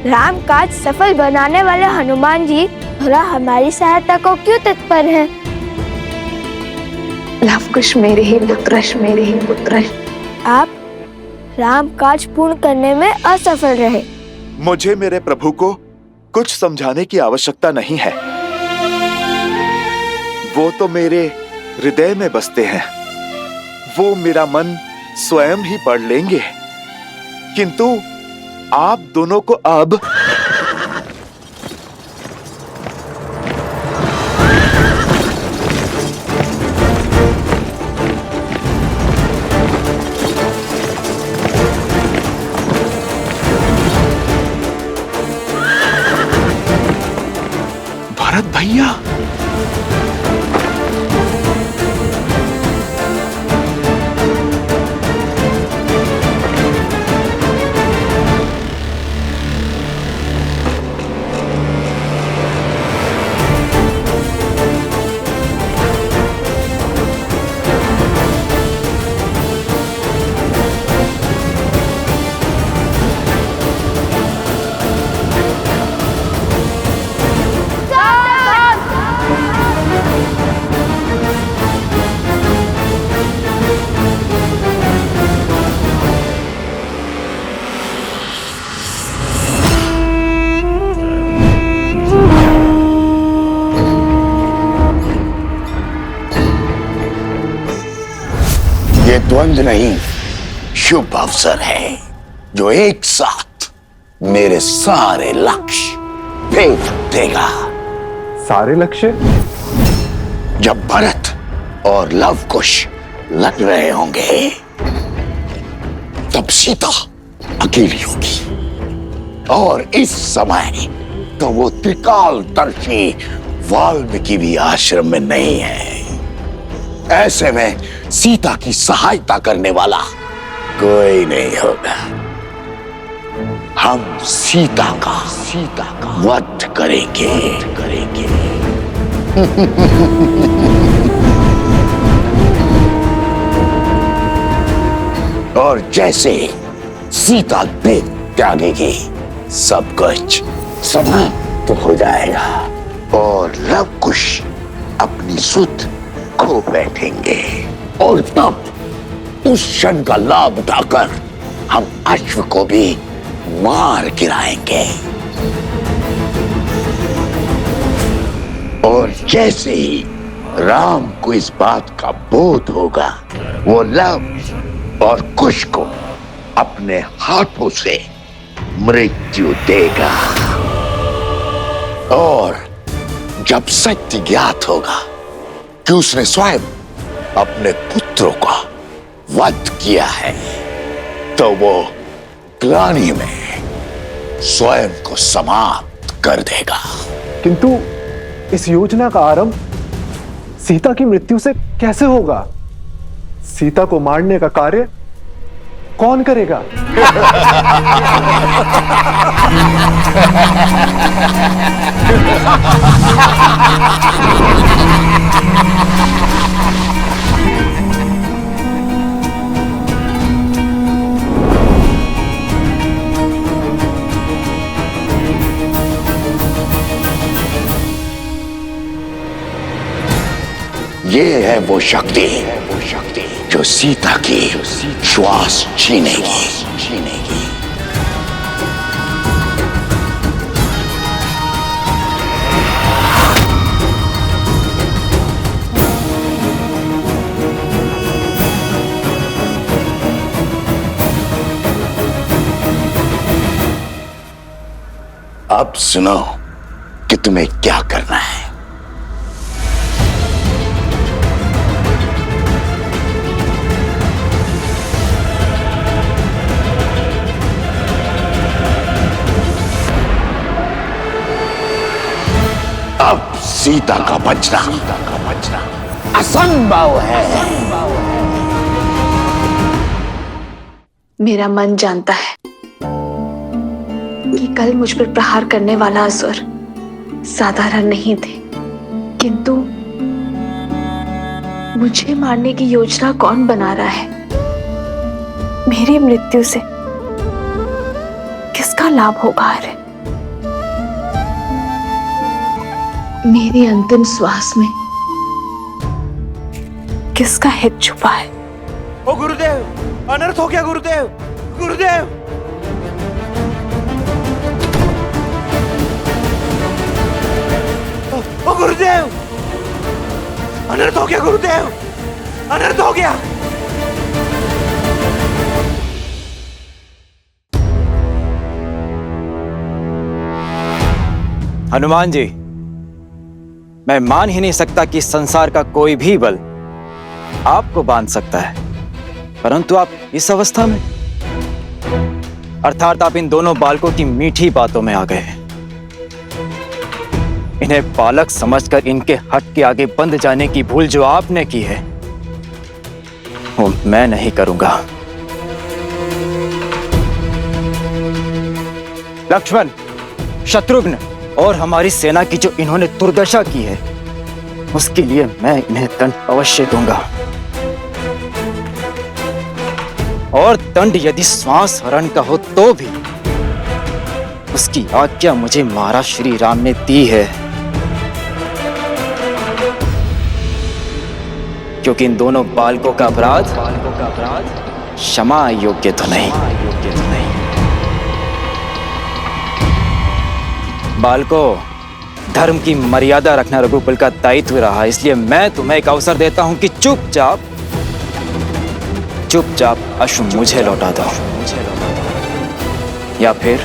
राम काज सफल बनाने वाले हनुमान जी भला हमारी सहायता को क्यों तत्पर हैं? लवकुश मेरे ही पुत्र। आप राम काज पूर्ण करने में असफल रहे। मुझे मेरे प्रभु को कुछ समझाने की आवश्यकता नहीं है। वो तो मेरे हृदय में बसते हैं। वो मेरा मन स्वयं ही पढ़ लेंगे। किंतु आप दोनों को अब भरत भैया, द्वंद्व नहीं, शुभ अवसर है जो एक साथ मेरे सारे लक्ष्य भेद देगा। सारे लक्ष्य? जब भरत और लवकुश लड़ रहे होंगे तब सीता अकेली होगी, और इस समय तो वो त्रिकालदर्शी वाल्मीकि भी आश्रम में नहीं है। ऐसे में सीता की सहायता करने वाला कोई नहीं होगा। हम सीता का वध करेंगे। और जैसे सीता देह त्यागेगी, सब कुछ समाप्त हो जाएगा और लवकुश अपनी सुध खो बैठेंगे। और तब उस क्षण का लाभ उठाकर हम अश्व को भी मार गिराएंगे। और जैसे ही राम को इस बात का बोध होगा, वो लव और कुश को अपने हाथों से मृत्यु देगा। और जब सत्य ज्ञात होगा कि उसने स्वयं अपने पुत्रों का वध किया है, तो वो ग्लानि में स्वयं को समाप्त कर देगा। किंतु इस योजना का आरंभ सीता की मृत्यु से कैसे होगा? सीता को मारने का कार्य कौन करेगा? ये है वो शक्ति जो सीता की श्वास छीनेगी। अब सुनो कि तुम्हें क्या करना है। अब सीता का बचना असंभव है। मेरा मन जानता है कि कल मुझ पर प्रहार करने वाला असुर साधारण नहीं थे, किंतु मुझे मारने की योजना कौन बना रहा है? मेरी मृत्यु से किसका लाभ होगा? अरे मेरी अंतिम श्वास में किसका हित छुपा है? ओ गुरुदेव, अनर्थ हो गया गुरुदेव, गुरुदेव। ओ गुरुदेव, अनर्थ हो गया गुरुदेव, अनर्थ हो गया। हनुमान जी, मैं मान ही नहीं सकता कि संसार का कोई भी बल आपको बांध सकता है, परंतु आप इस अवस्था में, अर्थात आप इन दोनों बालकों की मीठी बातों में आ गए हैं। इन्हें बालक समझकर इनके हट के आगे बंध जाने की भूल जो आपने की है, वो मैं नहीं करूंगा। लक्ष्मण, शत्रुघ्न और हमारी सेना की जो इन्होंने दुर्दशा की है, उसके लिए मैं इन्हें दंड अवश्य दूंगा। और दंड यदि श्वास हरण का हो तो भी उसकी आज्ञा मुझे महाराज श्री राम ने दी है, क्योंकि इन दोनों बालकों का अपराध क्षमा योग्य तो नहीं। बालकों, धर्म की मर्यादा रखना रघुकुल का दायित्व रहा, इसलिए मैं तुम्हें एक अवसर देता हूं कि चुपचाप अश्व मुझे लौटा दो, या फिर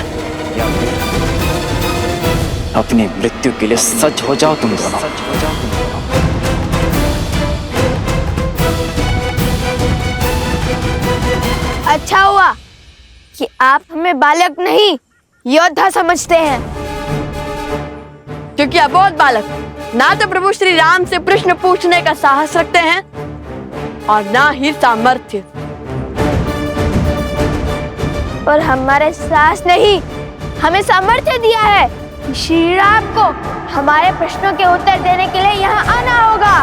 अपनी मृत्यु के लिए सज्ज हो जाओ तुम दोनों। अच्छा हुआ कि आप हमें बालक नहीं योद्धा समझते हैं, क्योंकि आप बहुत बालक ना तो प्रभु श्री राम से प्रश्न पूछने का साहस रखते हैं और ना ही सामर्थ्य। और हमारे साहस ने ही हमें सामर्थ्य दिया है। श्री राम को हमारे प्रश्नों के उत्तर देने के लिए यहाँ आना होगा।